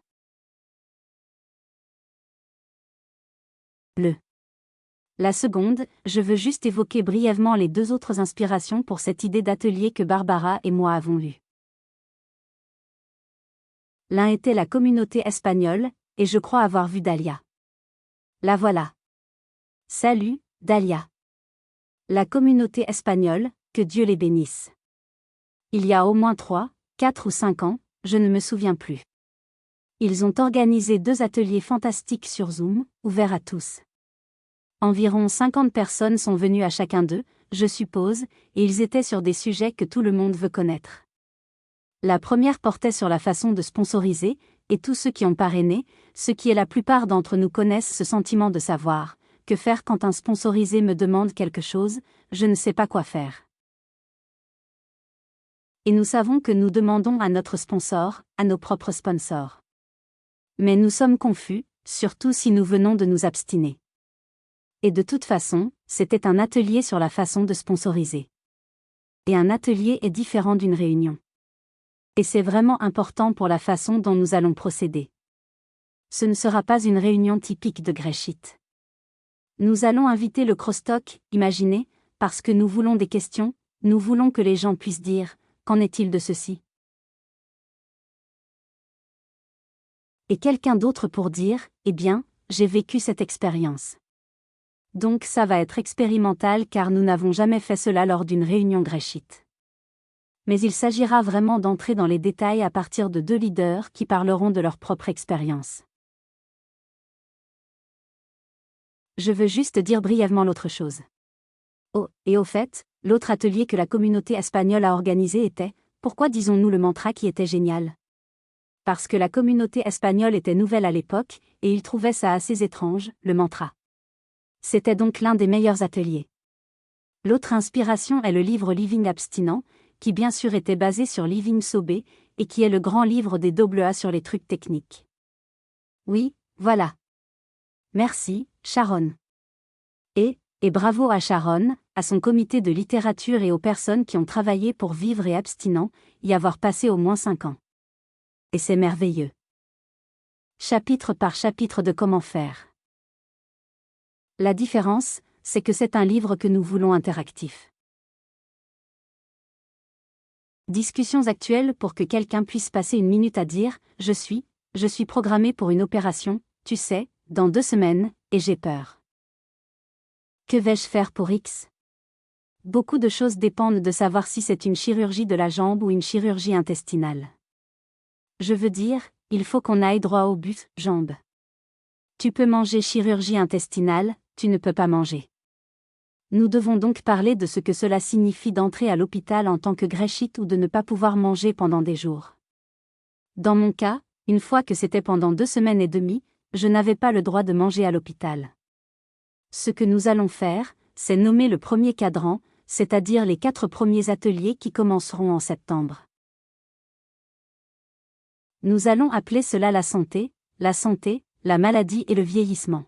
La seconde, je veux juste évoquer brièvement les deux autres inspirations pour cette idée d'atelier que Barbara et moi avons eue. L'un était la communauté espagnole, et je crois avoir vu Dalia. La voilà. Salut, Dalia. La communauté espagnole, que Dieu les bénisse. Il y a au moins 3, 4 ou 5 ans, je ne me souviens plus. Ils ont organisé 2 ateliers fantastiques sur Zoom, ouverts à tous. Environ 50 personnes sont venues à chacun d'eux, je suppose, et ils étaient sur des sujets que tout le monde veut connaître. La première portait sur la façon de sponsoriser, et tous ceux qui ont parrainé, ce qui est la plupart d'entre nous connaissent ce sentiment de savoir, que faire quand un sponsorisé me demande quelque chose, je ne sais pas quoi faire. Et nous savons que nous demandons à notre sponsor, à nos propres sponsors. Mais nous sommes confus, surtout si nous venons de nous abstiner. Et de toute façon, c'était un atelier sur la façon de sponsoriser. Et un atelier est différent d'une réunion. Et c'est vraiment important pour la façon dont nous allons procéder. Ce ne sera pas une réunion typique de Greshit. Nous allons inviter le crosstalk, imaginez, parce que nous voulons des questions, nous voulons que les gens puissent dire, qu'en est-il de ceci? Et quelqu'un d'autre pour dire, eh bien, j'ai vécu cette expérience. Donc ça va être expérimental car nous n'avons jamais fait cela lors d'une réunion Greshit. Mais il s'agira vraiment d'entrer dans les détails à partir de 2 leaders qui parleront de leur propre expérience. Je veux juste dire brièvement l'autre chose. Oh, et au fait, l'autre atelier que la communauté espagnole a organisé était, pourquoi disons-nous le mantra qui était génial? Parce que la communauté espagnole était nouvelle à l'époque, et ils trouvaient ça assez étrange, le mantra. C'était donc l'un des meilleurs ateliers. L'autre inspiration est le livre Living Abstinent, qui bien sûr était basé sur Living Sober, et qui est le grand livre des AA sur les trucs techniques. Oui, voilà. Merci, Sharon. Et bravo à Sharon, à son comité de littérature et aux personnes qui ont travaillé pour vivre et abstinent, y avoir passé au moins 5 ans. Et c'est merveilleux. Chapitre par chapitre de comment faire. La différence, c'est que c'est un livre que nous voulons interactif. Discussions actuelles pour que quelqu'un puisse passer 1 minute à dire « Je suis programmé pour une opération, tu sais, dans 2 semaines, et j'ai peur. Que vais-je faire pour X ?» Beaucoup de choses dépendent de savoir si c'est une chirurgie de la jambe ou une chirurgie intestinale. Je veux dire, il faut qu'on aille droit au but, jambe. Tu peux manger chirurgie intestinale, tu ne peux pas manger. Nous devons donc parler de ce que cela signifie d'entrer à l'hôpital en tant que Greshit ou de ne pas pouvoir manger pendant des jours. Dans mon cas, une fois que c'était pendant 2 semaines et demie, je n'avais pas le droit de manger à l'hôpital. Ce que nous allons faire, c'est nommer le premier cadran, c'est-à-dire les 4 premiers ateliers qui commenceront en septembre. Nous allons appeler cela la santé, la maladie et le vieillissement.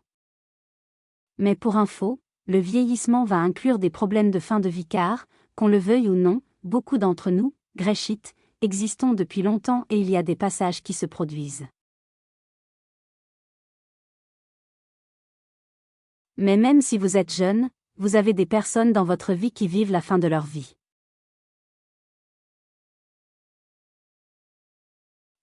Mais pour info, le vieillissement va inclure des problèmes de fin de vie car, qu'on le veuille ou non, beaucoup d'entre nous, Gréchites, existons depuis longtemps et il y a des passages qui se produisent. Mais même si vous êtes jeune, vous avez des personnes dans votre vie qui vivent la fin de leur vie.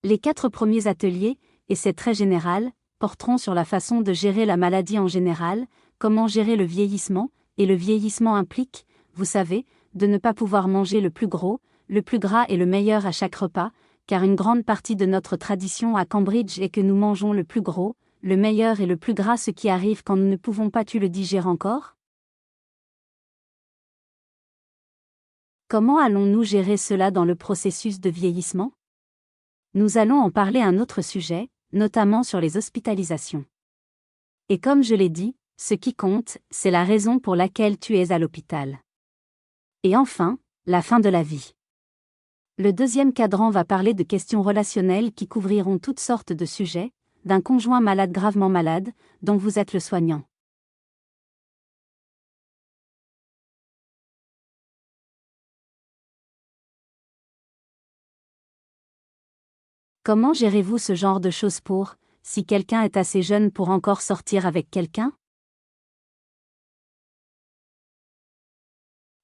Les 4 premiers ateliers, et c'est très général, porteront sur la façon de gérer la maladie en général, comment gérer le vieillissement, et le vieillissement implique, vous savez, de ne pas pouvoir manger le plus gros, le plus gras et le meilleur à chaque repas, car une grande partie de notre tradition à Cambridge est que nous mangeons le plus gros, le meilleur et le plus gras, ce qui arrive quand nous ne pouvons pas le digérer encore. Comment allons-nous gérer cela dans le processus de vieillissement ? Nous allons en parler un autre sujet, notamment sur les hospitalisations. Et comme je l'ai dit, ce qui compte, c'est la raison pour laquelle tu es à l'hôpital. Et enfin, la fin de la vie. Le deuxième cadran va parler de questions relationnelles qui couvriront toutes sortes de sujets, d'un conjoint malade gravement malade, dont vous êtes le soignant. Comment gérez-vous ce genre de choses si quelqu'un est assez jeune pour encore sortir avec quelqu'un ?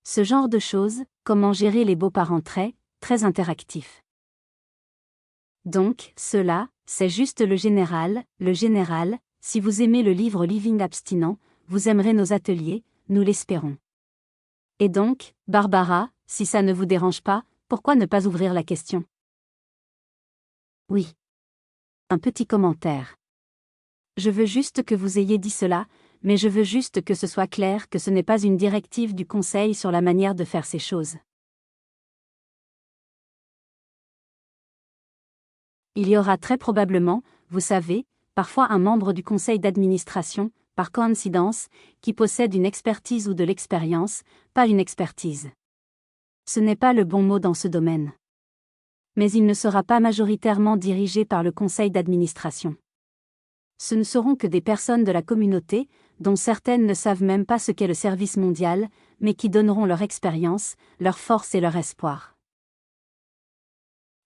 Ce genre de choses, comment gérer les beaux-parents très interactifs. Donc, cela, c'est juste le général, si vous aimez le livre Living Abstinent, vous aimerez nos ateliers, nous l'espérons. Et donc, Barbara, si ça ne vous dérange pas, pourquoi ne pas ouvrir la question ? Oui. Un petit commentaire. Je veux juste que vous ayez dit cela, mais je veux juste que ce soit clair que ce n'est pas une directive du Conseil sur la manière de faire ces choses. Il y aura très probablement, vous savez, parfois un membre du conseil d'administration, par coïncidence, qui possède une expertise ou de l'expérience, pas une expertise. Ce n'est pas le bon mot dans ce domaine. Mais il ne sera pas majoritairement dirigé par le conseil d'administration. Ce ne seront que des personnes de la communauté, dont certaines ne savent même pas ce qu'est le service mondial, mais qui donneront leur expérience, leur force et leur espoir.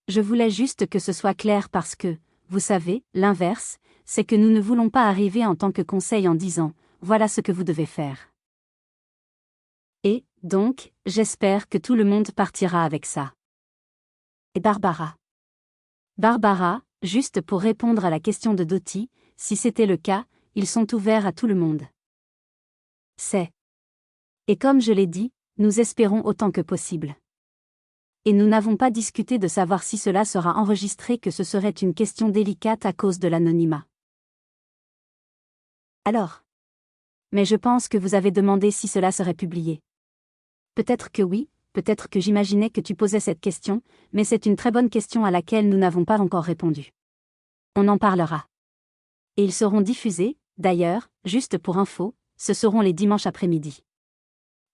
Je voulais juste que ce soit clair parce que, vous savez, l'inverse, c'est que nous ne voulons pas arriver en tant que conseil en disant « voilà ce que vous devez faire ». Et, donc, j'espère que tout le monde partira avec ça. Et Barbara. Barbara, juste pour répondre à la question de Dottie, si c'était le cas, ils sont ouverts à tout le monde. C'est. Et comme je l'ai dit, nous espérons autant que possible. Et nous n'avons pas discuté de savoir si cela sera enregistré, que ce serait une question délicate à cause de l'anonymat. Alors. Mais je pense que vous avez demandé si cela serait publié. Peut-être que oui, peut-être que j'imaginais que tu posais cette question, mais c'est une très bonne question à laquelle nous n'avons pas encore répondu. On en parlera. Et ils seront diffusés, d'ailleurs, juste pour info, ce seront les dimanches après-midi.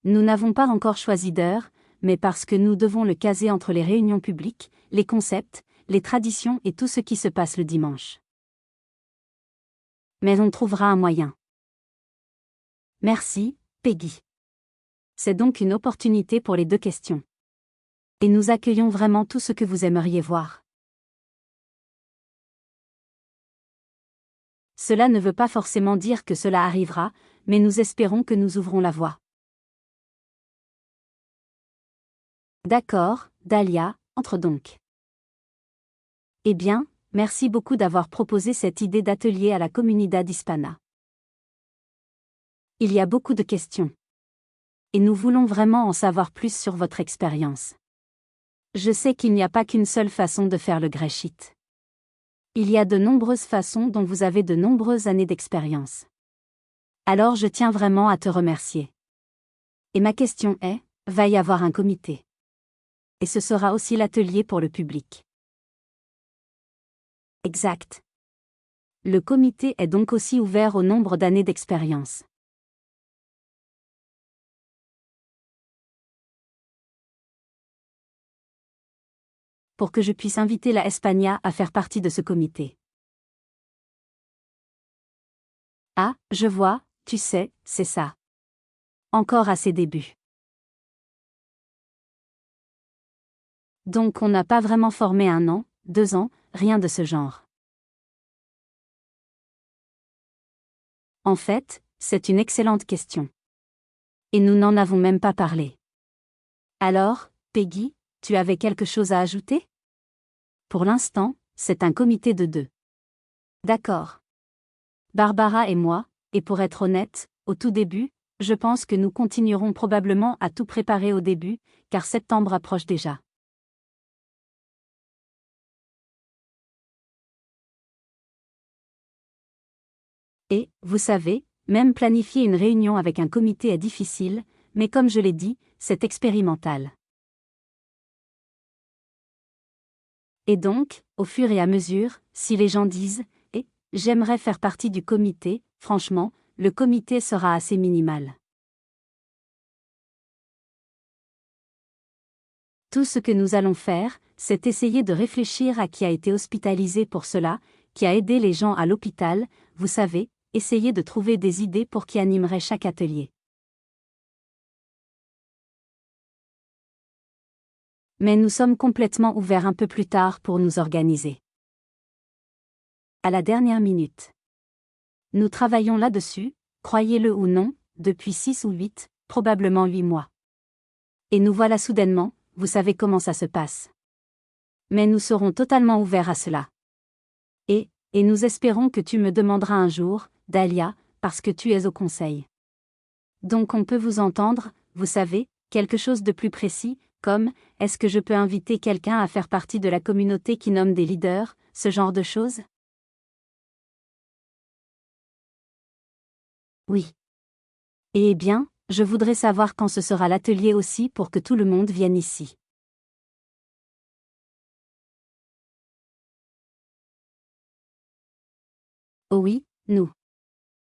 Nous n'avons pas encore choisi d'heure, mais parce que nous devons le caser entre les réunions publiques, les concepts, les traditions et tout ce qui se passe le dimanche. Mais on trouvera un moyen. Merci, Peggy. C'est donc une opportunité pour les 2 questions. Et nous accueillons vraiment tout ce que vous aimeriez voir. Cela ne veut pas forcément dire que cela arrivera, mais nous espérons que nous ouvrons la voie. D'accord, Dahlia, entre donc. Eh bien, merci beaucoup d'avoir proposé cette idée d'atelier à la Comunidad Hispana. Il y a beaucoup de questions. Et nous voulons vraiment en savoir plus sur votre expérience. Je sais qu'il n'y a pas qu'une seule façon de faire le Gréchite. Il y a de nombreuses façons dont vous avez de nombreuses années d'expérience. Alors je tiens vraiment à te remercier. Et ma question est, va y avoir un comité? Et ce sera aussi l'atelier pour le public. Exact. Le comité est donc aussi ouvert au nombre d'années d'expérience. Pour que je puisse inviter la España à faire partie de ce comité. Ah, je vois, tu sais, c'est ça. Encore à ses débuts. Donc on n'a pas vraiment formé 1 an, 2 ans, rien de ce genre. En fait, c'est une excellente question. Et nous n'en avons même pas parlé. Alors, Peggy, tu avais quelque chose à ajouter? Pour l'instant, c'est un comité de 2. D'accord. Barbara et moi, et pour être honnête, au tout début, je pense que nous continuerons probablement à tout préparer au début, car septembre approche déjà. Et, vous savez, même planifier une réunion avec un comité est difficile, mais comme je l'ai dit, c'est expérimental. Et donc, au fur et à mesure, si les gens disent « Eh, j'aimerais faire partie du comité », franchement, le comité sera assez minimal. Tout ce que nous allons faire, c'est essayer de réfléchir à qui a été hospitalisé pour cela, qui a aidé les gens à l'hôpital, vous savez, essayer de trouver des idées pour qui animerait chaque atelier. Mais nous sommes complètement ouverts un peu plus tard pour nous organiser. À la dernière minute. Nous travaillons là-dessus, croyez-le ou non, depuis 6 ou 8, probablement 8 mois. Et nous voilà soudainement, vous savez comment ça se passe. Mais nous serons totalement ouverts à cela. Et nous espérons que tu me demanderas un jour, Dahlia, parce que tu es au conseil. Donc on peut vous entendre, vous savez, quelque chose de plus précis, comme, est-ce que je peux inviter quelqu'un à faire partie de la communauté qui nomme des leaders, ce genre de choses? Oui. Eh bien, je voudrais savoir quand ce sera l'atelier aussi pour que tout le monde vienne ici. Oh oui, nous.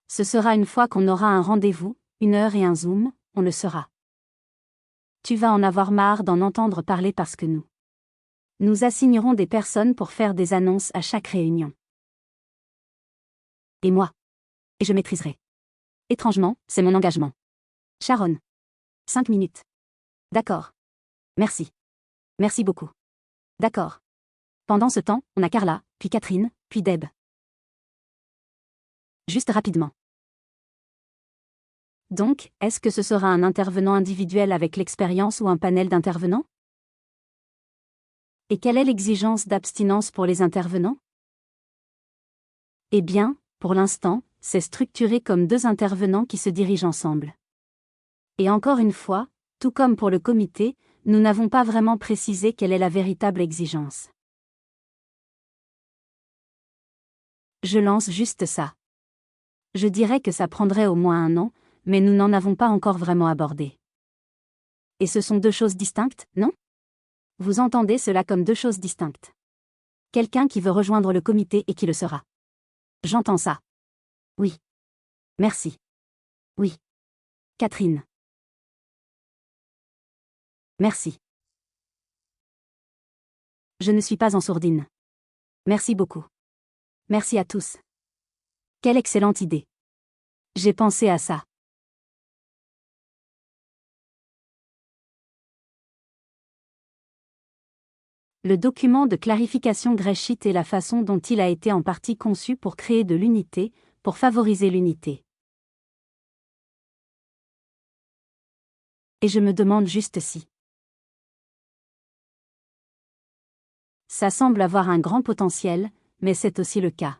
Ce sera une fois qu'on aura un rendez-vous, 1 heure et un Zoom, on le sera. Tu vas en avoir marre d'en entendre parler parce que nous assignerons des personnes pour faire des annonces à chaque réunion. Et moi. Et je maîtriserai. Étrangement, c'est mon engagement. Sharon. 5 minutes. D'accord. Merci. Merci beaucoup. D'accord. Pendant ce temps, on a Carla, puis Catherine, puis Deb. Juste rapidement. Donc, est-ce que ce sera un intervenant individuel avec l'expérience ou un panel d'intervenants? Et quelle est l'exigence d'abstinence pour les intervenants? Eh bien, pour l'instant, c'est structuré comme 2 intervenants qui se dirigent ensemble. Et encore une fois, tout comme pour le comité, nous n'avons pas vraiment précisé quelle est la véritable exigence. Je lance juste ça. Je dirais que ça prendrait au moins 1 an, mais nous n'en avons pas encore vraiment abordé. Et ce sont 2 choses distinctes, non? Vous entendez cela comme 2 choses distinctes. Quelqu'un qui veut rejoindre le comité et qui le sera. J'entends ça. Oui. Merci. Oui. Catherine. Merci. Je ne suis pas en sourdine. Merci beaucoup. Merci à tous. Quelle excellente idée. J'ai pensé à ça. Le document de clarification Greshit est la façon dont il a été en partie conçu pour créer de l'unité, pour favoriser l'unité. Et je me demande juste si. Ça semble avoir un grand potentiel, mais c'est aussi le cas.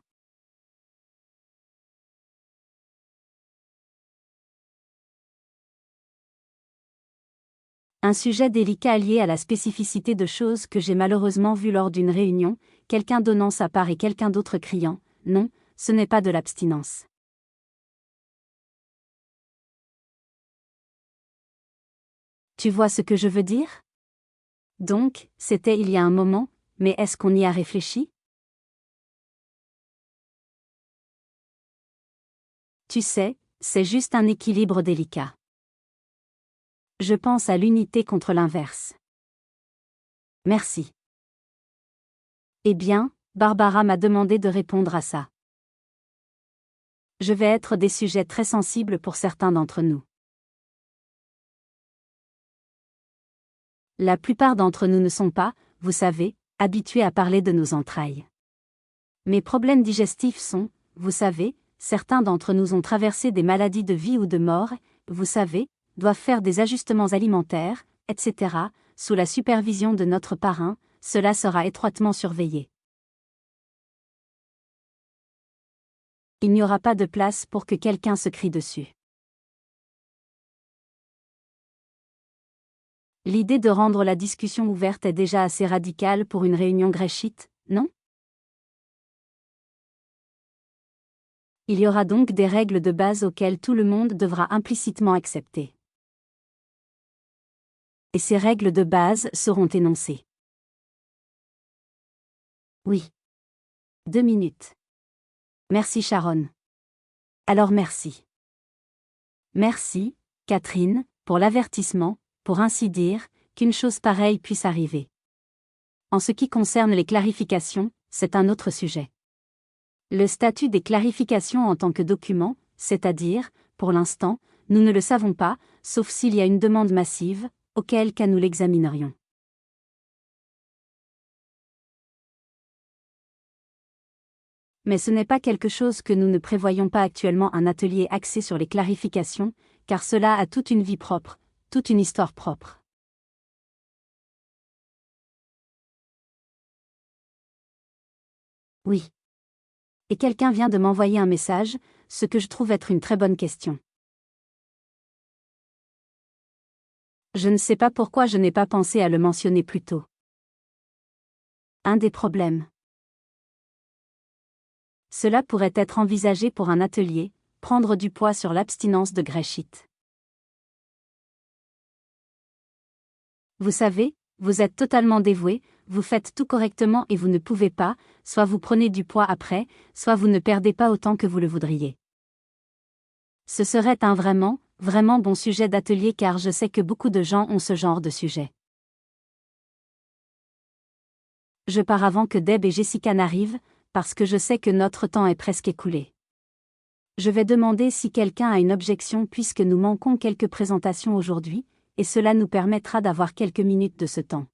Un sujet délicat lié à la spécificité de choses que j'ai malheureusement vues lors d'une réunion, quelqu'un donnant sa part et quelqu'un d'autre criant « Non, ce n'est pas de l'abstinence ». Tu vois ce que je veux dire? Donc, c'était il y a un moment, mais est-ce qu'on y a réfléchi? Tu sais, c'est juste un équilibre délicat. Je pense à l'unité contre l'inverse. Merci. Eh bien, Barbara m'a demandé de répondre à ça. Je vais être des sujets très sensibles pour certains d'entre nous. La plupart d'entre nous ne sont pas, vous savez, habitués à parler de nos entrailles. Mes problèmes digestifs sont, vous savez, certains d'entre nous ont traversé des maladies de vie ou de mort, vous savez, doivent faire des ajustements alimentaires, etc., sous la supervision de notre parrain, cela sera étroitement surveillé. Il n'y aura pas de place pour que quelqu'un se crie dessus. L'idée de rendre la discussion ouverte est déjà assez radicale pour une réunion Greshit, non? Il y aura donc des règles de base auxquelles tout le monde devra implicitement accepter. Et ces règles de base seront énoncées. Oui. 2 minutes. Merci Sharon. Alors merci. Merci, Catherine, pour l'avertissement, pour ainsi dire, qu'une chose pareille puisse arriver. En ce qui concerne les clarifications, c'est un autre sujet. Le statut des clarifications en tant que document, c'est-à-dire, pour l'instant, nous ne le savons pas, sauf s'il y a une demande massive, auquel cas nous l'examinerions. Mais ce n'est pas quelque chose que nous ne prévoyons pas actuellement, un atelier axé sur les clarifications, car cela a toute une vie propre, toute une histoire propre. Oui. Et quelqu'un vient de m'envoyer un message, ce que je trouve être une très bonne question. Je ne sais pas pourquoi je n'ai pas pensé à le mentionner plus tôt. Un des problèmes. Cela pourrait être envisagé pour un atelier, prendre du poids sur l'abstinence de Greshit. Vous savez, vous êtes totalement dévoué, vous faites tout correctement et vous ne pouvez pas, soit vous prenez du poids après, soit vous ne perdez pas autant que vous le voudriez. Ce serait un vraiment, vraiment bon sujet d'atelier car je sais que beaucoup de gens ont ce genre de sujet. Je pars avant que Deb et Jessica n'arrivent, parce que je sais que notre temps est presque écoulé. Je vais demander si quelqu'un a une objection puisque nous manquons quelques présentations aujourd'hui, et cela nous permettra d'avoir quelques minutes de ce temps.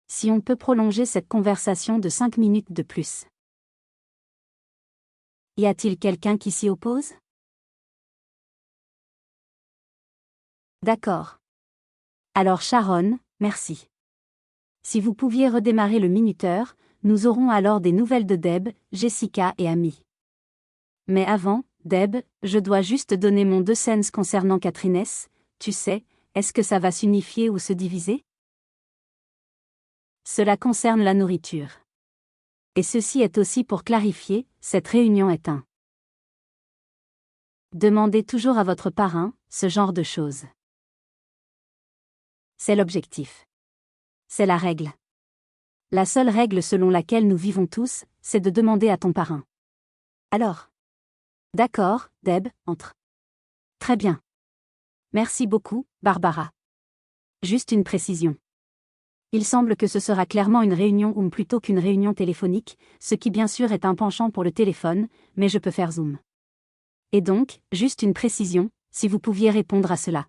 Si on peut prolonger cette conversation de 5 minutes de plus. Y a-t-il quelqu'un qui s'y oppose? D'accord. Alors Sharon, merci. Si vous pouviez redémarrer le minuteur, nous aurons alors des nouvelles de Deb, Jessica et Amy. Mais avant, Deb, je dois juste donner mon 2 cents concernant Catherine S. Tu sais, est-ce que ça va s'unifier ou se diviser? Cela concerne la nourriture. Et ceci est aussi pour clarifier, cette réunion est un. Demandez toujours à votre parrain, ce genre de choses. C'est l'objectif. C'est la règle. La seule règle selon laquelle nous vivons tous, c'est de demander à ton parrain. Alors? D'accord, Deb, entre. Très bien. Merci beaucoup, Barbara. Juste une précision. Il semble que ce sera clairement une réunion Zoom plutôt qu'une réunion téléphonique, ce qui bien sûr est un penchant pour le téléphone, mais je peux faire Zoom. Et donc, juste une précision, si vous pouviez répondre à cela.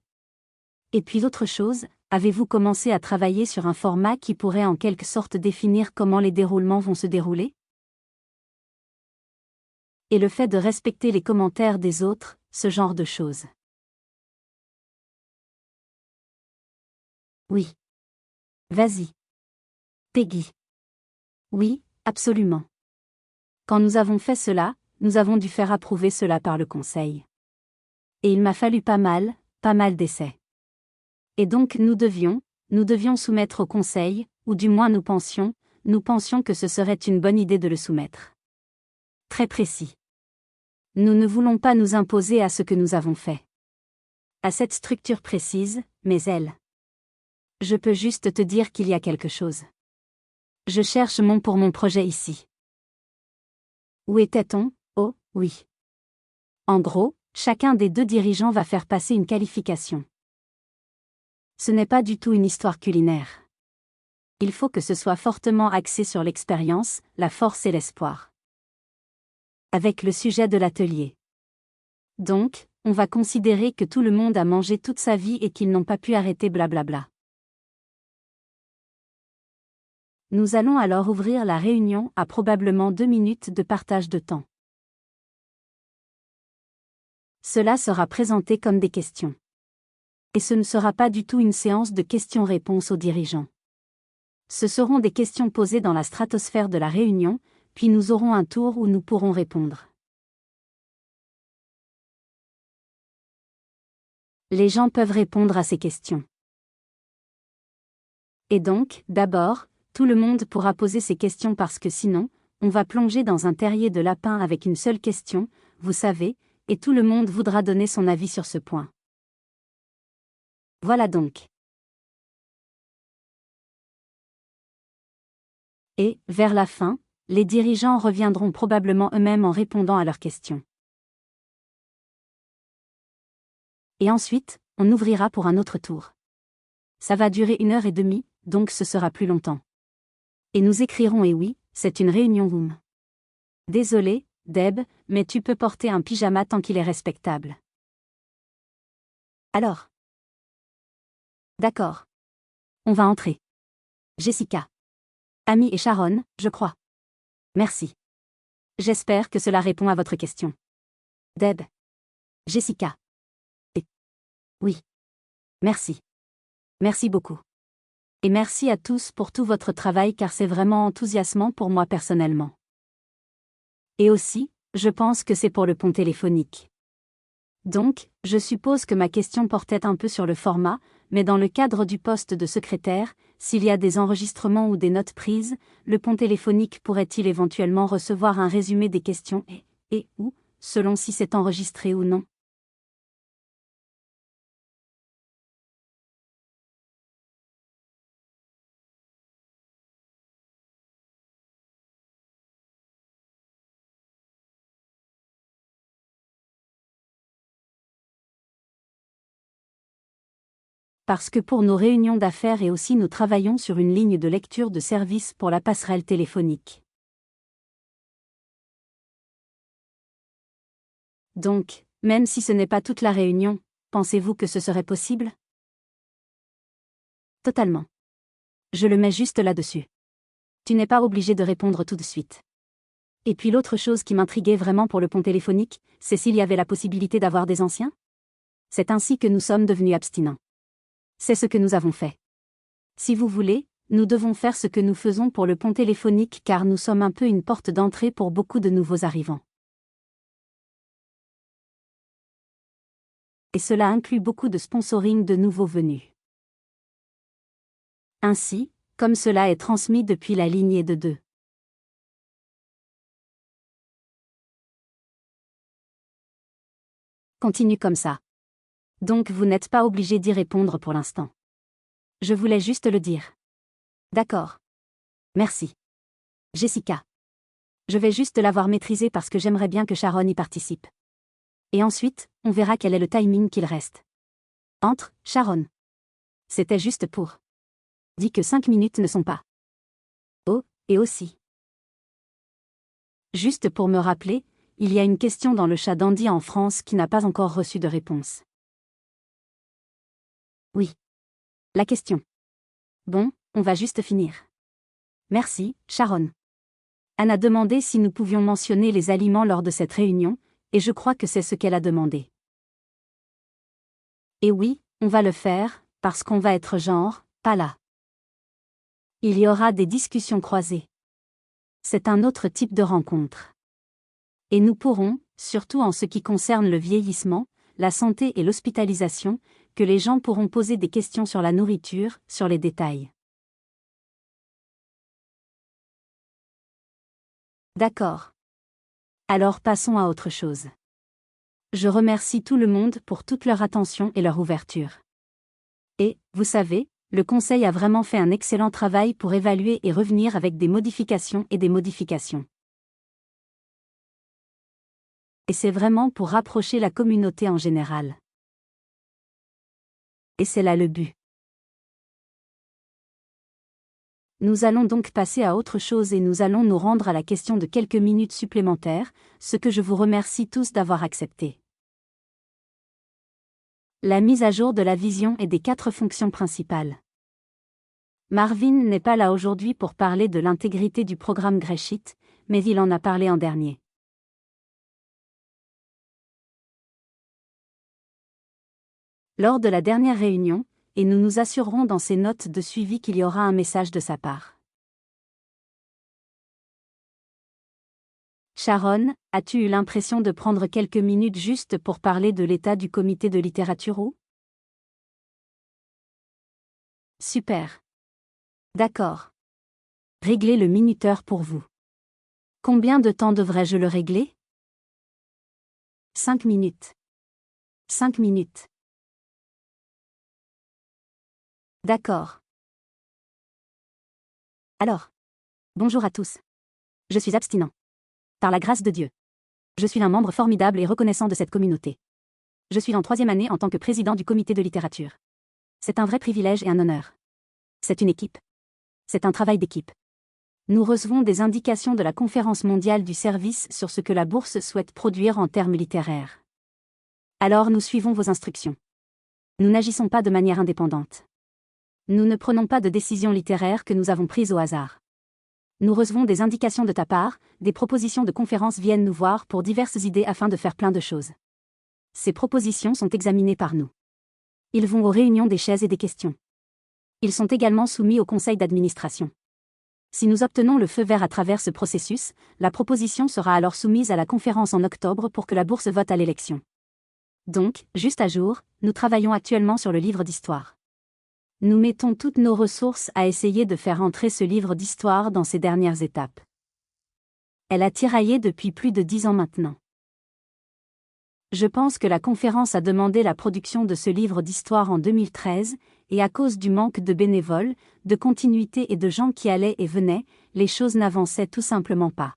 Et puis l'autre chose, avez-vous commencé à travailler sur un format qui pourrait en quelque sorte définir comment les déroulements vont se dérouler? Et le fait de respecter les commentaires des autres, ce genre de choses. Oui. Vas-y. Peggy. Oui, absolument. Quand nous avons fait cela, nous avons dû faire approuver cela par le conseil. Et il m'a fallu pas mal d'essais. Et donc nous devions soumettre au conseil, ou du moins nous pensions que ce serait une bonne idée de le soumettre. Très précis. Nous ne voulons pas nous imposer à ce que nous avons fait. À cette structure précise, mais elle. Je peux juste te dire qu'il y a quelque chose. Je cherche mon pour mon projet ici. Où était-on? Oh, oui. En gros, chacun des deux dirigeants va faire passer une qualification. Ce n'est pas du tout une histoire culinaire. Il faut que ce soit fortement axé sur l'expérience, la force et l'espoir. Avec le sujet de l'atelier. Donc, on va considérer que tout le monde a mangé toute sa vie et qu'ils n'ont pas pu arrêter blablabla. Nous allons alors ouvrir la réunion à probablement 2 minutes de partage de temps. Cela sera présenté comme des questions. Et ce ne sera pas du tout une séance de questions-réponses aux dirigeants. Ce seront des questions posées dans la stratosphère de la réunion, puis nous aurons un tour où nous pourrons répondre. Les gens peuvent répondre à ces questions. Et donc, d'abord, tout le monde pourra poser ces questions parce que sinon, on va plonger dans un terrier de lapin avec une seule question, vous savez, et tout le monde voudra donner son avis sur ce point. Voilà donc. Et, vers la fin, les dirigeants reviendront probablement eux-mêmes en répondant à leurs questions. Et ensuite, on ouvrira pour un autre tour. Ça va durer 1h30, donc ce sera plus longtemps. Et nous écrirons et oui, c'est une réunion Zoom. Désolé, Deb, mais tu peux porter un pyjama tant qu'il est respectable. Alors? D'accord. On va entrer. Jessica. Amy et Sharon, je crois. Merci. J'espère que cela répond à votre question. Deb. Jessica. Et. Oui. Merci. Merci beaucoup. Et merci à tous pour tout votre travail car c'est vraiment enthousiasmant pour moi personnellement. Et aussi, je pense que c'est pour le pont téléphonique. Donc, je suppose que ma question portait un peu sur le format, mais dans le cadre du poste de secrétaire, s'il y a des enregistrements ou des notes prises, le pont téléphonique pourrait-il éventuellement recevoir un résumé des questions et ou, selon si c'est enregistré ou non? Parce que pour nos réunions d'affaires et aussi nous travaillons sur une ligne de lecture de service pour la passerelle téléphonique. Donc, même si ce n'est pas toute la réunion, pensez-vous que ce serait possible? Totalement. Je le mets juste là-dessus. Tu n'es pas obligé de répondre tout de suite. Et puis l'autre chose qui m'intriguait vraiment pour le pont téléphonique, c'est s'il y avait la possibilité d'avoir des anciens? C'est ainsi que nous sommes devenus abstinents. C'est ce que nous avons fait. Si vous voulez, nous devons faire ce que nous faisons pour le pont téléphonique car nous sommes un peu une porte d'entrée pour beaucoup de nouveaux arrivants. Et cela inclut beaucoup de sponsoring de nouveaux venus. Ainsi, comme cela est transmis depuis la lignée de 2. Continue comme ça. Donc vous n'êtes pas obligé d'y répondre pour l'instant. Je voulais juste le dire. D'accord. Merci. Jessica. Je vais juste l'avoir maîtrisé parce que j'aimerais bien que Sharon y participe. Et ensuite, on verra quel est le timing qu'il reste. Entre, Sharon. C'était juste pour. Dis que 5 minutes ne sont pas. Oh, et aussi. Juste pour me rappeler, il y a une question dans le chat d'Andy en France qui n'a pas encore reçu de réponse. Oui. La question. Bon, on va juste finir. Merci, Sharon. Anne a demandé si nous pouvions mentionner les aliments lors de cette réunion, et je crois que c'est ce qu'elle a demandé. Et oui, on va le faire, parce qu'on va être genre, pas là. Il y aura des discussions croisées. C'est un autre type de rencontre. Et nous pourrons, surtout en ce qui concerne le vieillissement, la santé et l'hospitalisation, que les gens pourront poser des questions sur la nourriture, sur les détails. D'accord. Alors passons à autre chose. Je remercie tout le monde pour toute leur attention et leur ouverture. Et, vous savez, Le Conseil a vraiment fait un excellent travail pour évaluer et revenir avec des modifications et des modifications. Et c'est vraiment pour rapprocher la communauté en général. Et c'est là le but. Nous allons donc passer à autre chose et nous allons nous rendre à la question de quelques minutes supplémentaires, ce que je vous remercie tous d'avoir accepté. La mise à jour de la vision et des 4 fonctions principales. Marvin n'est pas là aujourd'hui pour parler de l'intégrité du programme Greshit, mais il en a parlé en dernier. Lors de la dernière réunion, et nous nous assurerons dans ses notes de suivi qu'il y aura un message de sa part. Sharon, as-tu eu l'impression de prendre quelques minutes juste pour parler de l'état du comité de littérature ou? Super. D'accord. Réglez le minuteur pour vous. Combien de temps devrais-je le régler? 5 minutes. 5 minutes. D'accord. Alors. Bonjour à tous. Je suis abstinent. Par la grâce de Dieu. Je suis un membre formidable et reconnaissant de cette communauté. Je suis en 3e année en tant que président du comité de littérature. C'est un vrai privilège et un honneur. C'est une équipe. C'est un travail d'équipe. Nous recevons des indications de la Conférence mondiale du service sur ce que la bourse souhaite produire en termes littéraires. Alors nous suivons vos instructions. Nous n'agissons pas de manière indépendante. Nous ne prenons pas de décisions littéraires que nous avons prises au hasard. Nous recevons des indications de ta part, des propositions de conférences viennent nous voir pour diverses idées afin de faire plein de choses. Ces propositions sont examinées par nous. Ils vont aux réunions des chaises et des questions. Ils sont également soumis au conseil d'administration. Si nous obtenons le feu vert à travers ce processus, la proposition sera alors soumise à la conférence en octobre pour que la bourse vote à l'élection. Donc, juste à jour, nous travaillons actuellement sur le livre d'histoire. Nous mettons toutes nos ressources à essayer de faire entrer ce livre d'histoire dans ses dernières étapes. Elle a tiraillé depuis plus de 10 ans maintenant. Je pense que la conférence a demandé la production de ce livre d'histoire en 2013, et à cause du manque de bénévoles, de continuité et de gens qui allaient et venaient, les choses n'avançaient tout simplement pas.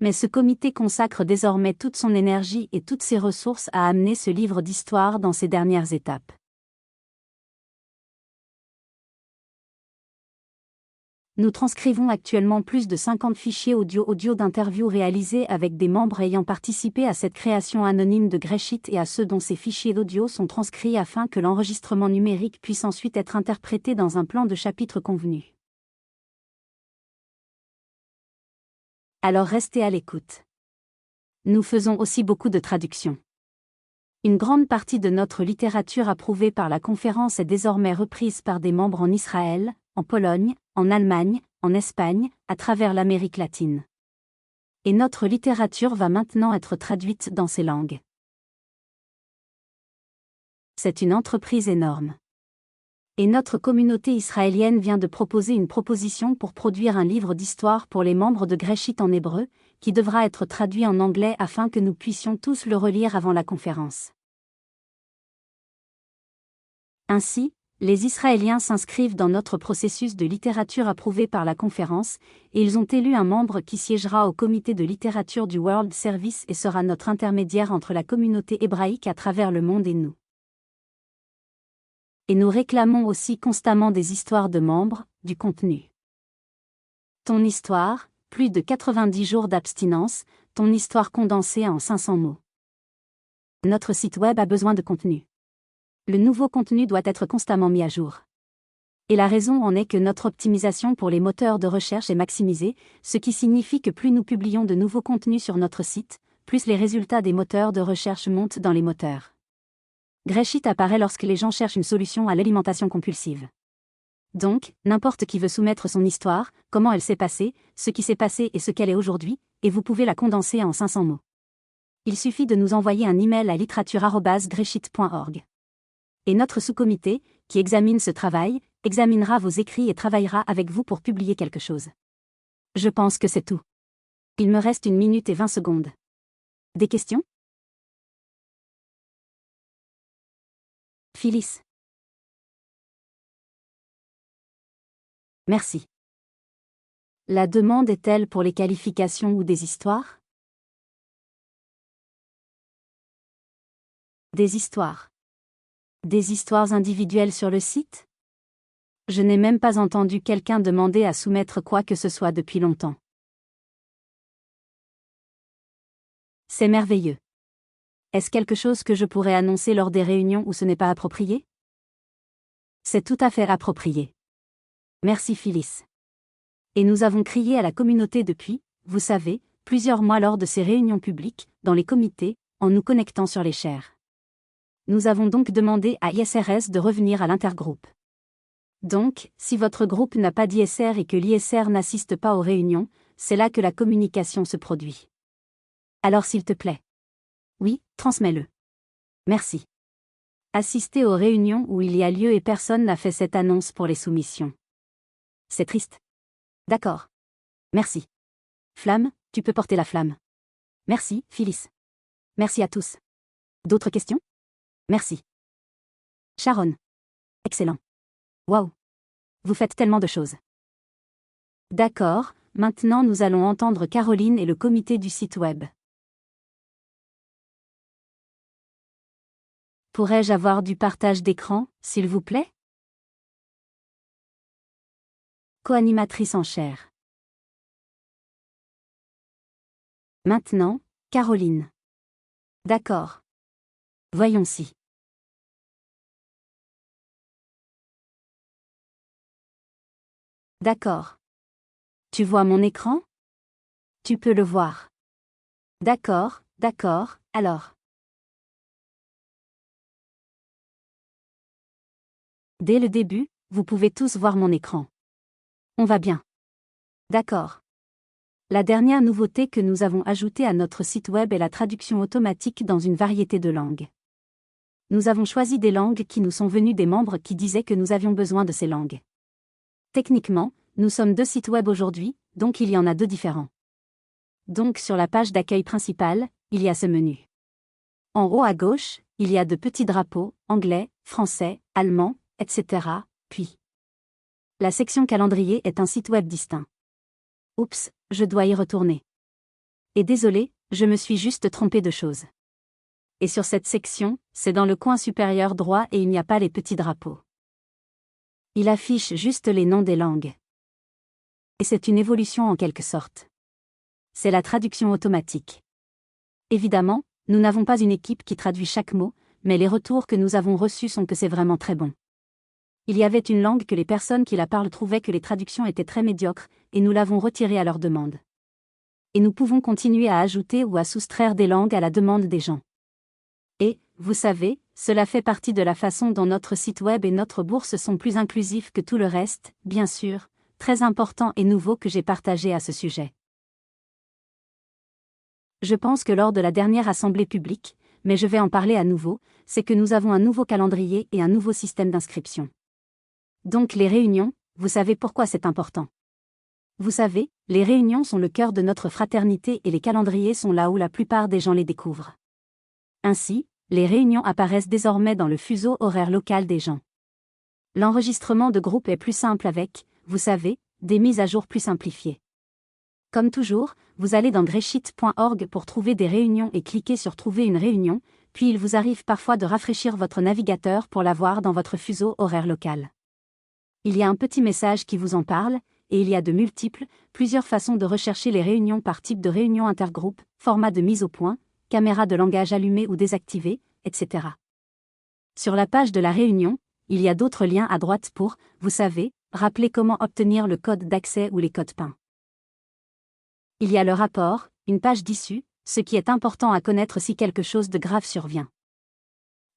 Mais ce comité consacre désormais toute son énergie et toutes ses ressources à amener ce livre d'histoire dans ses dernières étapes. Nous transcrivons actuellement plus de 50 fichiers audio d'interviews réalisés avec des membres ayant participé à cette création anonyme de Greshit et à ceux dont ces fichiers d'audio sont transcrits afin que l'enregistrement numérique puisse ensuite être interprété dans un plan de chapitre convenu. Alors restez à l'écoute. Nous faisons aussi beaucoup de traductions. Une grande partie de notre littérature approuvée par la conférence est désormais reprise par des membres en Israël, en Pologne, en Allemagne, en Espagne, à travers l'Amérique latine. Et notre littérature va maintenant être traduite dans ces langues. C'est une entreprise énorme. Et notre communauté israélienne vient de proposer une proposition pour produire un livre d'histoire pour les membres de Greshit en hébreu, qui devra être traduit en anglais afin que nous puissions tous le relire avant la conférence. Ainsi, les Israéliens s'inscrivent dans notre processus de littérature approuvé par la conférence, et ils ont élu un membre qui siégera au comité de littérature du World Service et sera notre intermédiaire entre la communauté hébraïque à travers le monde et nous. Et nous réclamons aussi constamment des histoires de membres, du contenu. Ton histoire, plus de 90 jours d'abstinence, ton histoire condensée en 500 mots. Notre site web a besoin de contenu. Le nouveau contenu doit être constamment mis à jour. Et la raison en est que notre optimisation pour les moteurs de recherche est maximisée, ce qui signifie que plus nous publions de nouveaux contenus sur notre site, plus les résultats des moteurs de recherche montent dans les moteurs. Greshit apparaît lorsque les gens cherchent une solution à l'alimentation compulsive. Donc, n'importe qui veut soumettre son histoire, comment elle s'est passée, ce qui s'est passé et ce qu'elle est aujourd'hui, et vous pouvez la condenser en 500 mots. Il suffit de nous envoyer un email à literature@greshit.org. Et notre sous-comité, qui examine ce travail, examinera vos écrits et travaillera avec vous pour publier quelque chose. Je pense que c'est tout. Il me reste 1 minute et 20 secondes. Des questions? Phyllis. Merci. La demande est-elle pour les qualifications ou des histoires? Des histoires. Des histoires individuelles sur le site? Je n'ai même pas entendu quelqu'un demander à soumettre quoi que ce soit depuis longtemps. C'est merveilleux. Est-ce quelque chose que je pourrais annoncer lors des réunions où ce n'est pas approprié? C'est tout à fait approprié. Merci Phyllis. Et nous avons crié à la communauté depuis, vous savez, plusieurs mois lors de ces réunions publiques, dans les comités, en nous connectant sur les chairs. Nous avons donc demandé à ISRS de revenir à l'intergroupe. Donc, si votre groupe n'a pas d'ISR et que l'ISR n'assiste pas aux réunions, c'est là que la communication se produit. Alors s'il te plaît. Oui, transmets-le. Merci. Assister aux réunions où il y a lieu et personne n'a fait cette annonce pour les soumissions. C'est triste. D'accord. Merci. Flamme, tu peux porter la flamme. Merci, Phyllis. Merci à tous. D'autres questions? Merci. Sharon. Excellent. Waouh. Vous faites tellement de choses. D'accord, maintenant nous allons entendre Caroline et le comité du site web. Pourrais-je avoir du partage d'écran, s'il vous plaît? Co-animatrice en chair. Maintenant, Caroline. D'accord. Voyons-y. D'accord. Tu vois mon écran? Tu peux le voir. D'accord, d'accord, alors. Dès le début, vous pouvez tous voir mon écran. On va bien. D'accord. La dernière nouveauté que nous avons ajoutée à notre site web est la traduction automatique dans une variété de langues. Nous avons choisi des langues qui nous sont venues des membres qui disaient que nous avions besoin de ces langues. Techniquement, nous sommes 2 sites web aujourd'hui, donc il y en a 2 différents. Donc sur la page d'accueil principale, il y a ce menu. En haut à gauche, il y a de petits drapeaux, anglais, français, allemand, etc., puis la section calendrier est un site web distinct. Oups, je dois y retourner. Et désolé, je me suis juste trompé de chose. Et sur cette section, c'est dans le coin supérieur droit et il n'y a pas les petits drapeaux. Il affiche juste les noms des langues. Et c'est une évolution en quelque sorte. C'est la traduction automatique. Évidemment, nous n'avons pas une équipe qui traduit chaque mot, mais les retours que nous avons reçus sont que c'est vraiment très bon. Il y avait une langue que les personnes qui la parlent trouvaient que les traductions étaient très médiocres, et nous l'avons retirée à leur demande. Et nous pouvons continuer à ajouter ou à soustraire des langues à la demande des gens. Et, vous savez, cela fait partie de la façon dont notre site web et notre bourse sont plus inclusifs que tout le reste, bien sûr, très important et nouveau que j'ai partagé à ce sujet. Je pense que lors de la dernière assemblée publique, mais je vais en parler à nouveau, c'est que nous avons un nouveau calendrier et un nouveau système d'inscription. Donc les réunions, vous savez pourquoi c'est important. Vous savez, les réunions sont le cœur de notre fraternité et les calendriers sont là où la plupart des gens les découvrent. Ainsi, les réunions apparaissent désormais dans le fuseau horaire local des gens. L'enregistrement de groupe est plus simple avec, vous savez, des mises à jour plus simplifiées. Comme toujours, vous allez dans greysheet.org pour trouver des réunions et cliquer sur Trouver une réunion, puis il vous arrive parfois de rafraîchir votre navigateur pour la voir dans votre fuseau horaire local. Il y a un petit message qui vous en parle, et il y a plusieurs façons de rechercher les réunions par type de réunion intergroupe, format de mise au point, caméra de langage allumée ou désactivée, etc. Sur la page de la réunion, il y a d'autres liens à droite pour, vous savez, rappeler comment obtenir le code d'accès ou les codes PIN. Il y a le rapport, une page d'issue, ce qui est important à connaître si quelque chose de grave survient.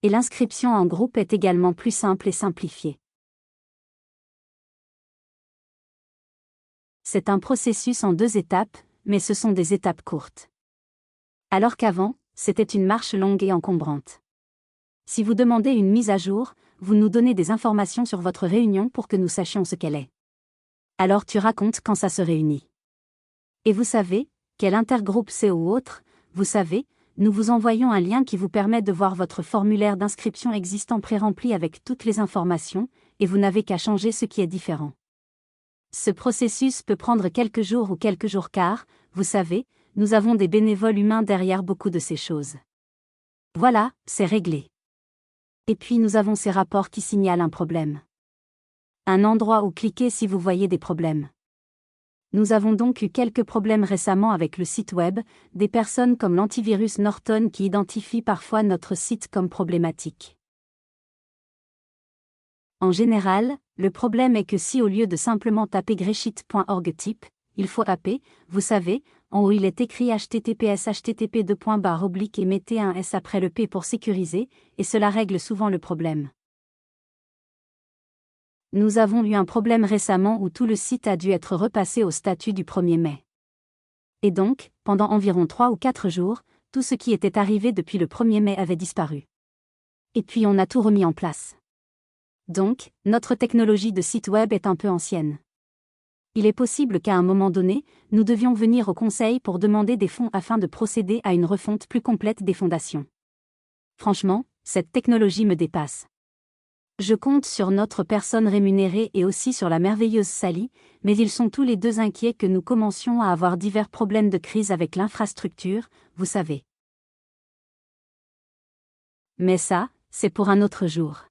Et l'inscription en groupe est également plus simple et simplifiée. C'est un processus en 2 étapes, mais ce sont des étapes courtes. Alors qu'avant, c'était une marche longue et encombrante. Si vous demandez une mise à jour, vous nous donnez des informations sur votre réunion pour que nous sachions ce qu'elle est. Alors tu racontes quand ça se réunit. Et vous savez, quel intergroupe c'est ou autre, vous savez, nous vous envoyons un lien qui vous permet de voir votre formulaire d'inscription existant pré-rempli avec toutes les informations, et vous n'avez qu'à changer ce qui est différent. Ce processus peut prendre quelques jours ou quelques jours car, vous savez, nous avons des bénévoles humains derrière beaucoup de ces choses. Voilà, c'est réglé. Et puis nous avons ces rapports qui signalent un problème. Un endroit où cliquer si vous voyez des problèmes. Nous avons donc eu quelques problèmes récemment avec le site web, des personnes comme l'antivirus Norton qui identifient parfois notre site comme problématique. En général, le problème est que si au lieu de simplement taper greshit.org type, il faut taper, vous savez, en haut il est écrit https://http:// et mettez un S après le P pour sécuriser, et cela règle souvent le problème. Nous avons eu un problème récemment où tout le site a dû être repassé au statut du 1er mai. Et donc, pendant environ 3 ou 4 jours, tout ce qui était arrivé depuis le 1er mai avait disparu. Et puis on a tout remis en place. Donc, notre technologie de site web est un peu ancienne. Il est possible qu'à un moment donné, nous devions venir au conseil pour demander des fonds afin de procéder à une refonte plus complète des fondations. Franchement, cette technologie me dépasse. Je compte sur notre personne rémunérée et aussi sur la merveilleuse Sally, mais ils sont tous les deux inquiets que nous commencions à avoir divers problèmes de crise avec l'infrastructure, vous savez. Mais ça, c'est pour un autre jour.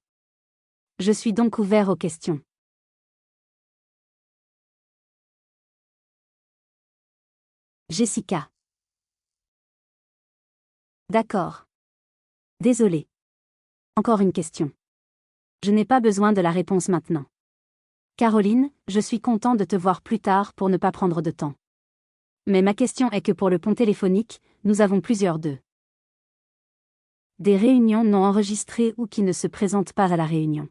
Je suis donc ouvert aux questions. Jessica. D'accord. Désolé. Encore une question. Je n'ai pas besoin de la réponse maintenant. Caroline, je suis content de te voir plus tard pour ne pas prendre de temps. Mais ma question est que pour le pont téléphonique, nous avons plusieurs d'eux. Des réunions non enregistrées ou qui ne se présentent pas à la réunion.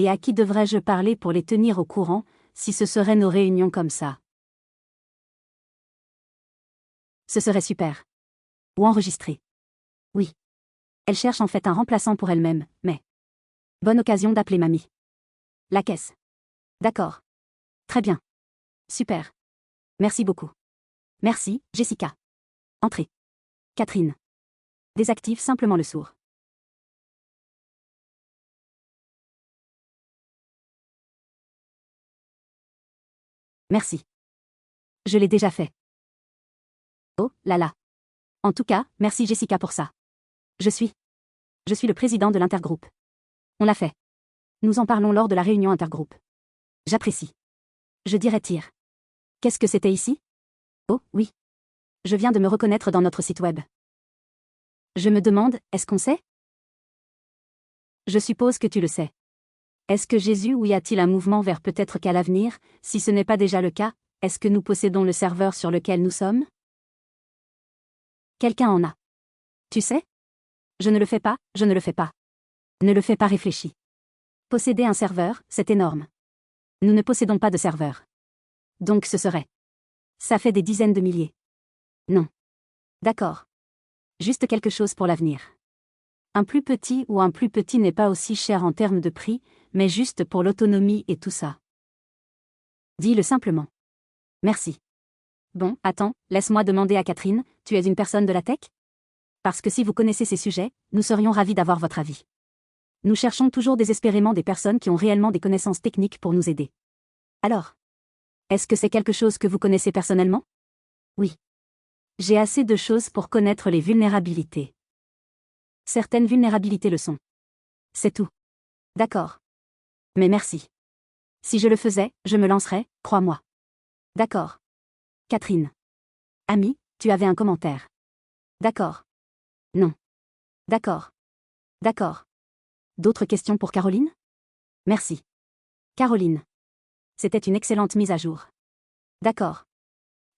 Et à qui devrais-je parler pour les tenir au courant, si ce seraient nos réunions comme ça? Ce serait super. Ou enregistré. Oui. Elle cherche en fait un remplaçant pour elle-même, mais... Bonne occasion d'appeler mamie. La caisse. D'accord. Très bien. Super. Merci beaucoup. Merci, Jessica. Entrée. Catherine. Désactive simplement le sourd. Merci. Je l'ai déjà fait. Oh, là là. En tout cas, merci Jessica pour ça. Je suis le président de l'intergroupe. On l'a fait. Nous en parlons lors de la réunion intergroupe. J'apprécie. Je dirais tire. Qu'est-ce que c'était ici? Oh, oui. Je viens de me reconnaître dans notre site web. Je me demande, est-ce qu'on sait? Je suppose que tu le sais. Est-ce que Jésus ou y a-t-il un mouvement vers peut-être qu'à l'avenir, si ce n'est pas déjà le cas, est-ce que nous possédons le serveur sur lequel nous sommes? Quelqu'un en a. Tu sais? Je ne le fais pas, je ne le fais pas. Ne le fais pas réfléchi. Posséder un serveur, c'est énorme. Nous ne possédons pas de serveur. Donc ce serait. Ça fait des dizaines de milliers. Non. D'accord. Juste quelque chose pour l'avenir. Un plus petit ou un plus petit n'est pas aussi cher en termes de prix, mais juste pour l'autonomie et tout ça. Dis-le simplement. Merci. Bon, attends, laisse-moi demander à Catherine, tu es une personne de la tech? Parce que si vous connaissez ces sujets, nous serions ravis d'avoir votre avis. Nous cherchons toujours désespérément des personnes qui ont réellement des connaissances techniques pour nous aider. Alors, est-ce que c'est quelque chose que vous connaissez personnellement? Oui. J'ai assez de choses pour connaître les vulnérabilités. Certaines vulnérabilités le sont. C'est tout. D'accord. Mais merci. Si je le faisais, je me lancerais, crois-moi. D'accord. Catherine. Ami, tu avais un commentaire. D'accord. Non. D'accord. D'accord. D'autres questions pour Caroline? Merci. Caroline. C'était une excellente mise à jour. D'accord.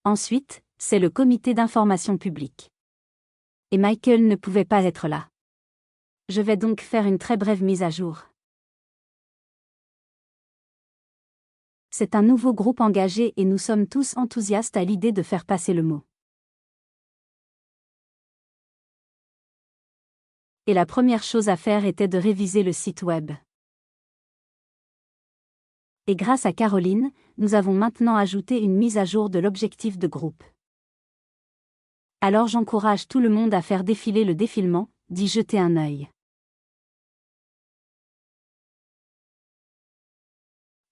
Ensuite, c'est le comité d'information publique. Et Michael ne pouvait pas être là. Je vais donc faire une très brève mise à jour. C'est un nouveau groupe engagé et nous sommes tous enthousiastes à l'idée de faire passer le mot. Et la première chose à faire était de réviser le site web. Et grâce à Caroline, nous avons maintenant ajouté une mise à jour de l'objectif de groupe. Alors j'encourage tout le monde à faire défiler le défilement, d'y jeter un œil.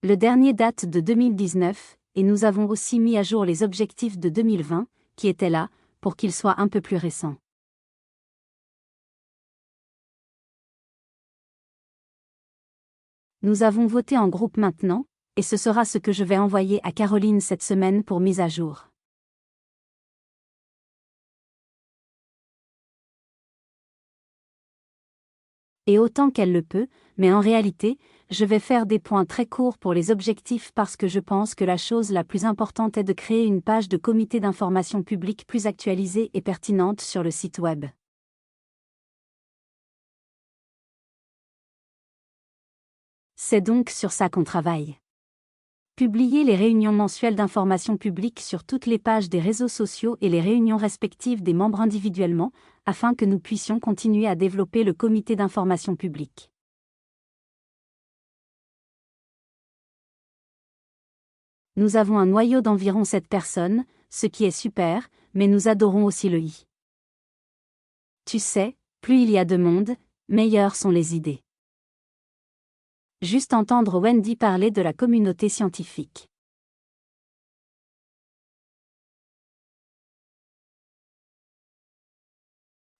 Le dernier date de 2019, et nous avons aussi mis à jour les objectifs de 2020, qui étaient là, pour qu'ils soient un peu plus récents. Nous avons voté en groupe maintenant, et ce sera ce que je vais envoyer à Caroline cette semaine pour mise à jour. Et autant qu'elle le peut, mais en réalité, je vais faire des points très courts pour les objectifs parce que je pense que la chose la plus importante est de créer une page de comité d'information publique plus actualisée et pertinente sur le site web. C'est donc sur ça qu'on travaille. Publier les réunions mensuelles d'information publique sur toutes les pages des réseaux sociaux et les réunions respectives des membres individuellement, afin que nous puissions continuer à développer le comité d'information publique. Nous avons un noyau d'environ 7 personnes, ce qui est super, mais nous adorons aussi le i. Tu sais, plus il y a de monde, meilleures sont les idées. Juste entendre Wendy parler de la communauté scientifique.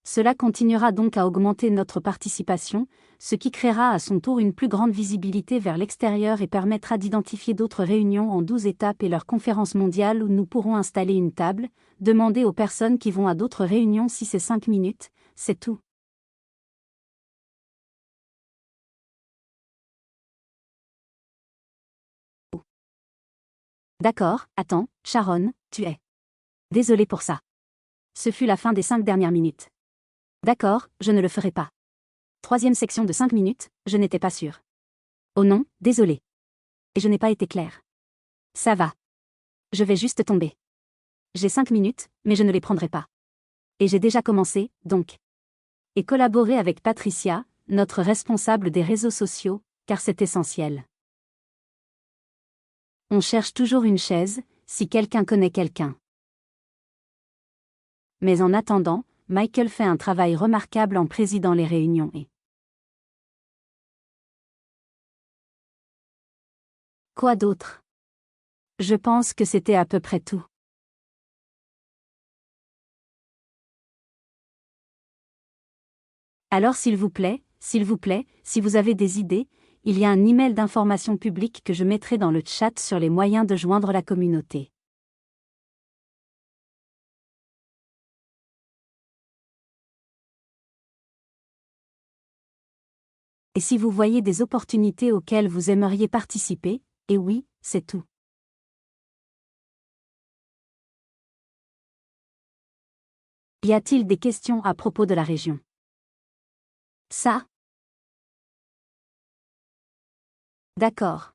Cela continuera donc à augmenter notre participation, ce qui créera à son tour une plus grande visibilité vers l'extérieur et permettra d'identifier d'autres réunions en 12 étapes et leurs conférences mondiales où nous pourrons installer une table, demander aux personnes qui vont à d'autres réunions si c'est 5 minutes, c'est tout. D'accord, attends, Sharon, tu es. Désolé pour ça. Ce fut la fin des 5 dernières minutes. D'accord, je ne le ferai pas. Troisième section de 5 minutes, je n'étais pas sûre. Oh non, désolé. Et je n'ai pas été claire. Ça va. Je vais juste tomber. J'ai 5 minutes, mais je ne les prendrai pas. Et j'ai déjà commencé, donc. Et collaborer avec Patricia, notre responsable des réseaux sociaux, car c'est essentiel. On cherche toujours une chaise, si quelqu'un connaît quelqu'un. Mais en attendant, Michael fait un travail remarquable en présidant les réunions et... Quoi d'autre? Je pense que c'était à peu près tout. Alors s'il vous plaît, si vous avez des idées, il y a un email d'information publique que je mettrai dans le chat sur les moyens de joindre la communauté. Et si vous voyez des opportunités auxquelles vous aimeriez participer, et oui, c'est tout. Y a-t-il des questions à propos de la région? Ça? D'accord.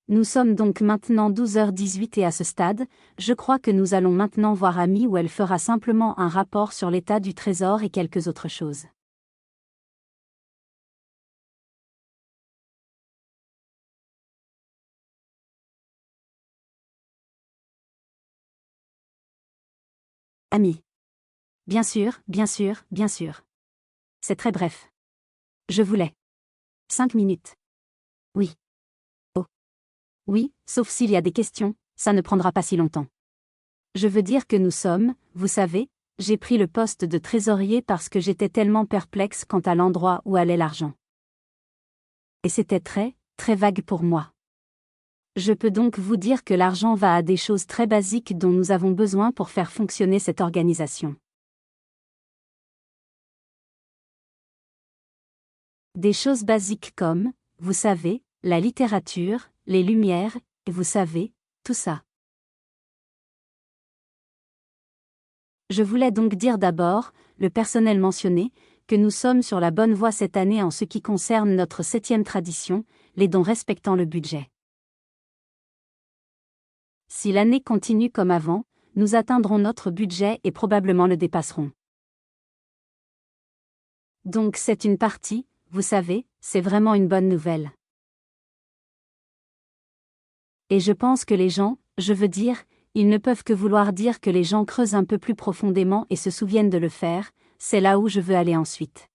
Nous sommes donc maintenant 12h18 et à ce stade, je crois que nous allons maintenant voir Amy où elle fera simplement un rapport sur l'état du trésor et quelques autres choses. Amy. Bien sûr, bien sûr, bien sûr. C'est très bref. Je voulais. 5 minutes. Oui. Oh. Oui, sauf s'il y a des questions, ça ne prendra pas si longtemps. Je veux dire que nous sommes, vous savez, j'ai pris le poste de trésorier parce que j'étais tellement perplexe quant à l'endroit où allait l'argent. Et c'était très, très vague pour moi. Je peux donc vous dire que l'argent va à des choses très basiques dont nous avons besoin pour faire fonctionner cette organisation. Des choses basiques comme, vous savez, la littérature, les lumières, et vous savez, tout ça. Je voulais donc dire d'abord, le personnel mentionné, que nous sommes sur la bonne voie cette année en ce qui concerne notre 7e tradition, les dons respectant le budget. Si l'année continue comme avant, nous atteindrons notre budget et probablement le dépasserons. Donc c'est une partie, vous savez, c'est vraiment une bonne nouvelle. Et je pense que les gens, je veux dire, ils ne peuvent que vouloir dire que les gens creusent un peu plus profondément et se souviennent de le faire, c'est là où je veux aller ensuite.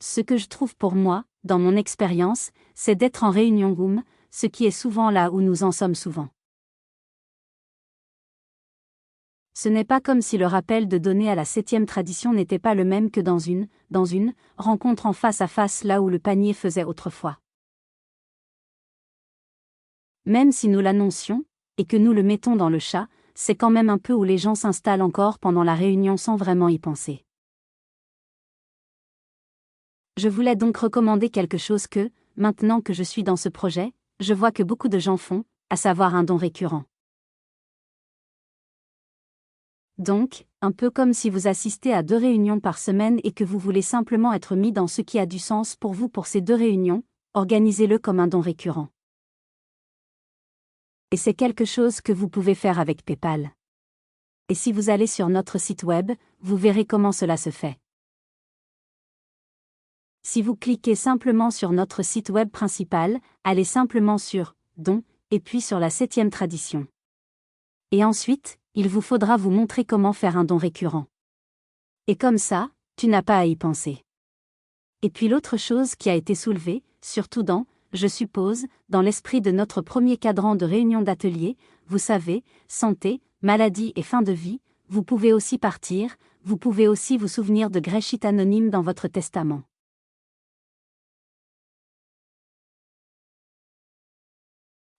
Ce que je trouve pour moi, dans mon expérience, c'est d'être en réunion room, ce qui est souvent là où nous en sommes souvent. Ce n'est pas comme si le rappel de donner à la 7e tradition n'était pas le même que dans une rencontre en face à face là où le panier faisait autrefois. Même si nous l'annoncions, et que nous le mettons dans le chat, c'est quand même un peu où les gens s'installent encore pendant la réunion sans vraiment y penser. Je voulais donc recommander quelque chose que, maintenant que je suis dans ce projet, je vois que beaucoup de gens font, à savoir un don récurrent. Donc, un peu comme si vous assistez à 2 réunions par semaine et que vous voulez simplement être mis dans ce qui a du sens pour vous pour ces 2 réunions, organisez-le comme un don récurrent. Et c'est quelque chose que vous pouvez faire avec PayPal. Et si vous allez sur notre site web, vous verrez comment cela se fait. Si vous cliquez simplement sur notre site web principal, allez simplement sur « Don » et puis sur la 7e tradition. Et ensuite, il vous faudra vous montrer comment faire un don récurrent. Et comme ça, tu n'as pas à y penser. Et puis l'autre chose qui a été soulevée, surtout je suppose, dans l'esprit de notre premier cadran de réunion d'atelier, vous savez, santé, maladie et fin de vie, vous pouvez aussi partir, vous pouvez aussi vous souvenir de Gréchit anonyme dans votre testament.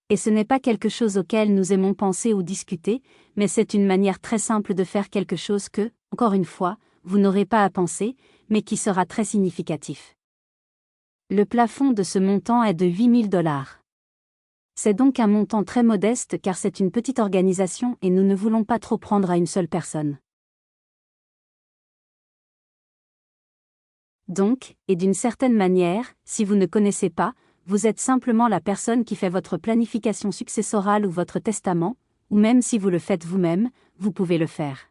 Et ce n'est pas quelque chose auquel nous aimons penser ou discuter, mais c'est une manière très simple de faire quelque chose que, encore une fois, vous n'aurez pas à penser, mais qui sera très significatif. Le plafond de ce montant est de $8 000. C'est donc un montant très modeste car c'est une petite organisation et nous ne voulons pas trop prendre à une seule personne. Donc, et d'une certaine manière, si vous ne connaissez pas, vous êtes simplement la personne qui fait votre planification successorale ou votre testament, ou même si vous le faites vous-même, vous pouvez le faire.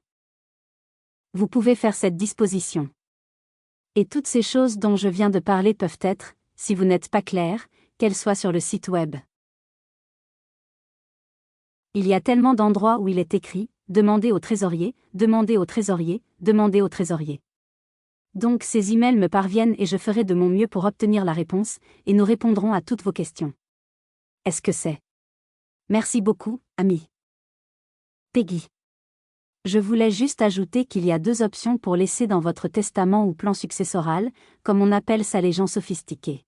Vous pouvez faire cette disposition. Et toutes ces choses dont je viens de parler peuvent être, si vous n'êtes pas clair, qu'elles soient sur le site web. Il y a tellement d'endroits où il est écrit « Demandez au trésorier, demandez au trésorier, demandez au trésorier ». Donc ces emails me parviennent et je ferai de mon mieux pour obtenir la réponse, et nous répondrons à toutes vos questions. Est-ce que c'est? Merci beaucoup, ami. Peggy. Je voulais juste ajouter qu'il y a 2 options pour laisser dans votre testament ou plan successoral, comme on appelle ça les gens sophistiqués.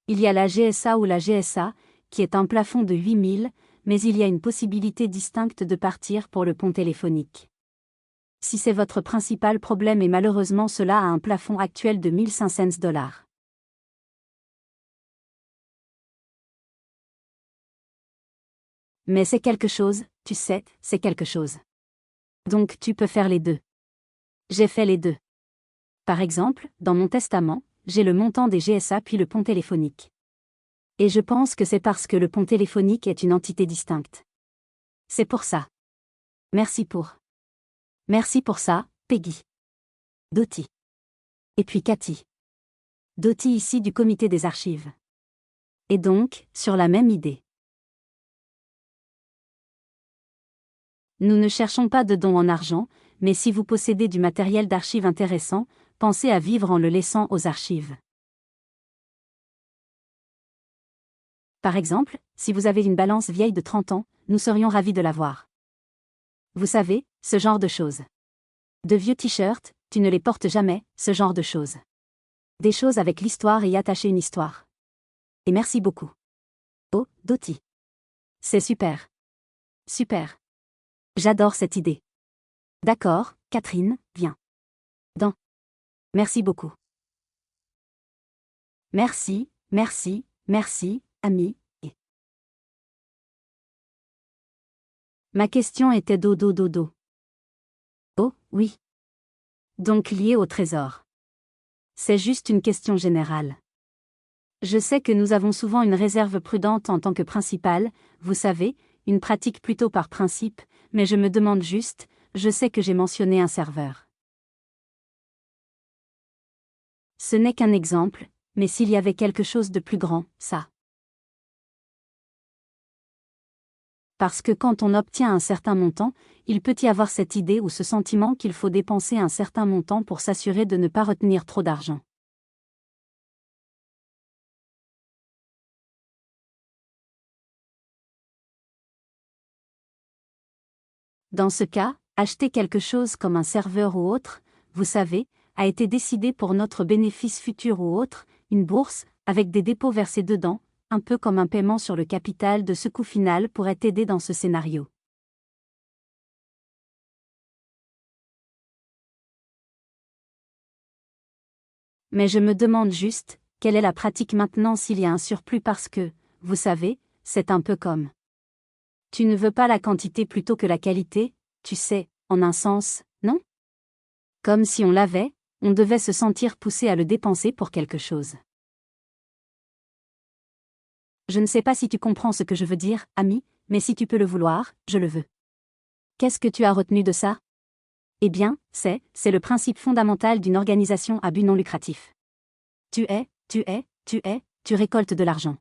Il y a la GSA ou la GSA, qui est un plafond de 8 000, mais il y a une possibilité distincte de partir pour le pont téléphonique. Si c'est votre principal problème et malheureusement cela a un plafond actuel de $1,500. Mais c'est quelque chose, tu sais, c'est quelque chose. Donc tu peux faire les 2. J'ai fait les 2. Par exemple, dans mon testament, j'ai le montant des GSA puis le pont téléphonique. Et je pense que c'est parce que le pont téléphonique est une entité distincte. C'est pour ça. Merci pour ça, Peggy. Dottie. Et puis Cathy. Dottie ici du comité des archives. Et donc, sur la même idée. Nous ne cherchons pas de dons en argent, mais si vous possédez du matériel d'archives intéressant, pensez à vivre en le laissant aux archives. Par exemple, si vous avez une balance vieille de 30 ans, nous serions ravis de la voir. Vous savez, ce genre de choses. De vieux t-shirts, tu ne les portes jamais, ce genre de choses. Des choses avec l'histoire et y attacher une histoire. Et merci beaucoup. Oh, Dottie. C'est super. Super. J'adore cette idée. D'accord, Catherine, viens. Merci beaucoup. Merci, ami. Et ma question était dodo. Oh, oui. Donc lié au trésor. C'est juste une question générale. Je sais que nous avons souvent une réserve prudente en tant que principal, vous savez, une pratique plutôt par principe, mais je me demande juste, je sais que j'ai mentionné un serveur. Ce n'est qu'un exemple, mais s'il y avait quelque chose de plus grand, ça. Parce que quand on obtient un certain montant, il peut y avoir cette idée ou ce sentiment qu'il faut dépenser un certain montant pour s'assurer de ne pas retenir trop d'argent. Dans ce cas, acheter quelque chose comme un serveur ou autre, vous savez, a été décidé pour notre bénéfice futur ou autre, une bourse, avec des dépôts versés dedans, un peu comme un paiement sur le capital de ce coût final pourrait aider dans ce scénario. Mais je me demande juste, quelle est la pratique maintenant s'il y a un surplus parce que, vous savez, c'est un peu comme. Tu ne veux pas la quantité plutôt que la qualité, tu sais, en un sens, non? Comme si on l'avait, on devait se sentir poussé à le dépenser pour quelque chose. Je ne sais pas si tu comprends ce que je veux dire, ami, mais si tu peux le vouloir, je le veux. Qu'est-ce que tu as retenu de ça? Eh bien, c'est le principe fondamental d'une organisation à but non lucratif. Tu récoltes de l'argent.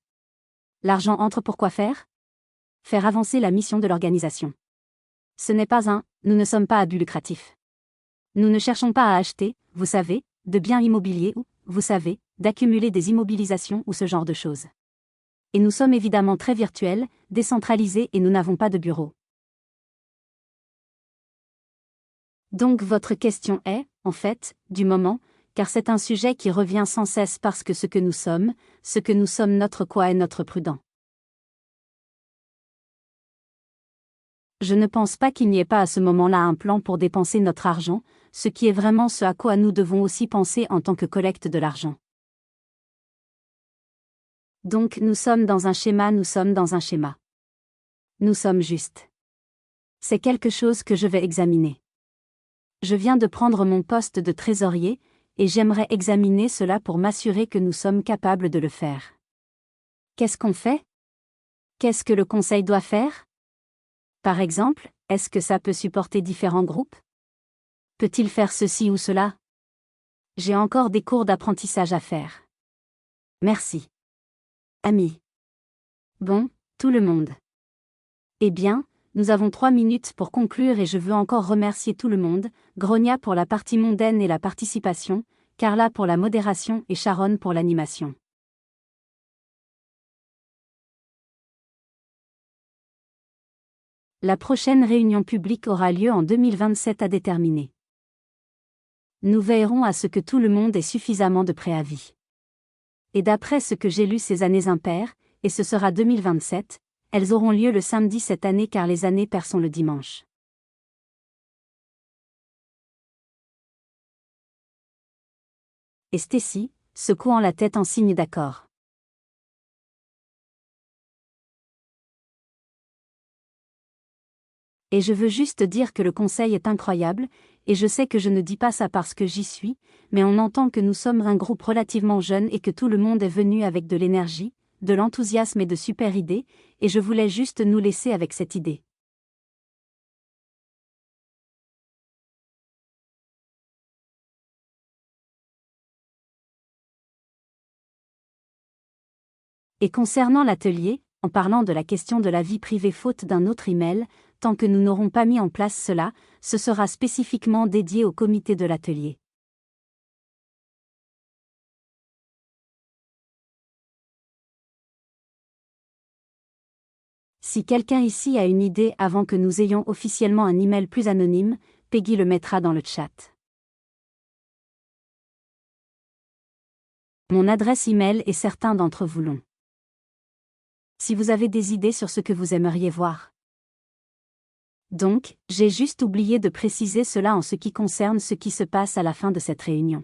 L'argent entre pour quoi faire? Faire avancer la mission de l'organisation. Ce n'est pas nous ne sommes pas à but lucratif. Nous ne cherchons pas à acheter, vous savez, de biens immobiliers ou, vous savez, d'accumuler des immobilisations ou ce genre de choses. Et nous sommes évidemment très virtuels, décentralisés et nous n'avons pas de bureau. Donc votre question est, en fait, du moment, car c'est un sujet qui revient sans cesse parce que ce que nous sommes notre quoi est notre prudent. Je ne pense pas qu'il n'y ait pas à ce moment-là un plan pour dépenser notre argent, ce qui est vraiment ce à quoi nous devons aussi penser en tant que collecte de l'argent. Donc nous sommes dans un schéma. Nous sommes justes. C'est quelque chose que je vais examiner. Je viens de prendre mon poste de trésorier, et j'aimerais examiner cela pour m'assurer que nous sommes capables de le faire. Qu'est-ce qu'on fait? Qu'est-ce que le conseil doit faire? Par exemple, est-ce que ça peut supporter différents groupes? Peut-il faire ceci ou cela? J'ai encore des cours d'apprentissage à faire. Merci. Amis. Bon, tout le monde. Eh bien, nous avons 3 minutes pour conclure et je veux encore remercier tout le monde, Gronia pour la partie mondaine et la participation, Carla pour la modération et Sharon pour l'animation. La prochaine réunion publique aura lieu en 2027 à déterminer. Nous veillerons à ce que tout le monde ait suffisamment de préavis. Et d'après ce que j'ai lu ces années impaires, et ce sera 2027, elles auront lieu le samedi cette année car les années paires sont le dimanche. Et Stacy, secouant la tête en signe d'accord. Et je veux juste dire que le conseil est incroyable, et je sais que je ne dis pas ça parce que j'y suis, mais on entend que nous sommes un groupe relativement jeune et que tout le monde est venu avec de l'énergie, de l'enthousiasme et de super idées, et je voulais juste nous laisser avec cette idée. Et concernant l'atelier, en parlant de la question de la vie privée faute d'un autre email, tant que nous n'aurons pas mis en place cela, ce sera spécifiquement dédié au comité de l'atelier. Si quelqu'un ici a une idée avant que nous ayons officiellement un email plus anonyme, Peggy le mettra dans le chat. Mon adresse email et certains d'entre vous l'ont. Si vous avez des idées sur ce que vous aimeriez voir. Donc, j'ai juste oublié de préciser cela en ce qui concerne ce qui se passe à la fin de cette réunion.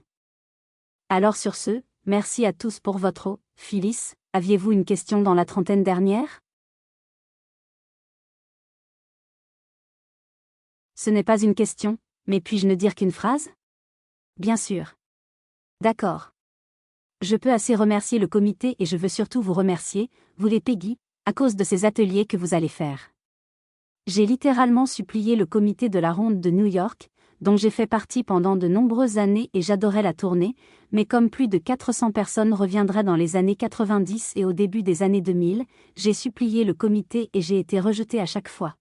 Alors sur ce, merci à tous pour votre eau. Phyllis, aviez-vous une question dans la trentaine dernière? Ce n'est pas une question, mais puis-je ne dire qu'une phrase? Bien sûr. D'accord. Je peux assez remercier le comité et je veux surtout vous remercier, vous les Peggy, à cause de ces ateliers que vous allez faire. J'ai littéralement supplié le comité de la ronde de New York dont j'ai fait partie pendant de nombreuses années et j'adorais la tournée, mais comme plus de 400 personnes reviendraient dans les années 90 et au début des années 2000, j'ai supplié le comité et j'ai été rejeté à chaque fois.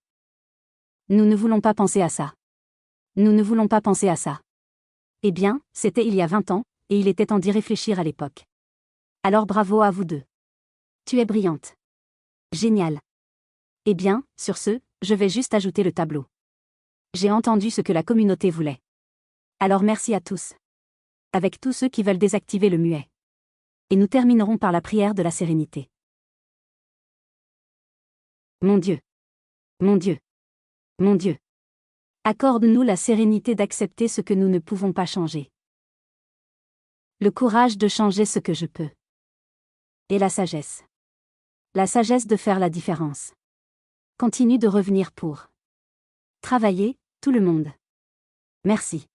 Nous ne voulons pas penser à ça. Nous ne voulons pas penser à ça. Eh bien, c'était il y a 20 ans, et il était temps d'y réfléchir à l'époque. Alors bravo à vous deux. Tu es brillante. Génial. Eh bien, sur ce, je vais juste ajouter le tableau. J'ai entendu ce que la communauté voulait. Alors merci à tous. Avec tous ceux qui veulent désactiver le muet. Et nous terminerons par la prière de la sérénité. Mon Dieu. Mon Dieu. Mon Dieu. Accorde-nous la sérénité d'accepter ce que nous ne pouvons pas changer. Le courage de changer ce que je peux. Et la sagesse. La sagesse de faire la différence. Continue de revenir pour travailler, tout le monde. Merci.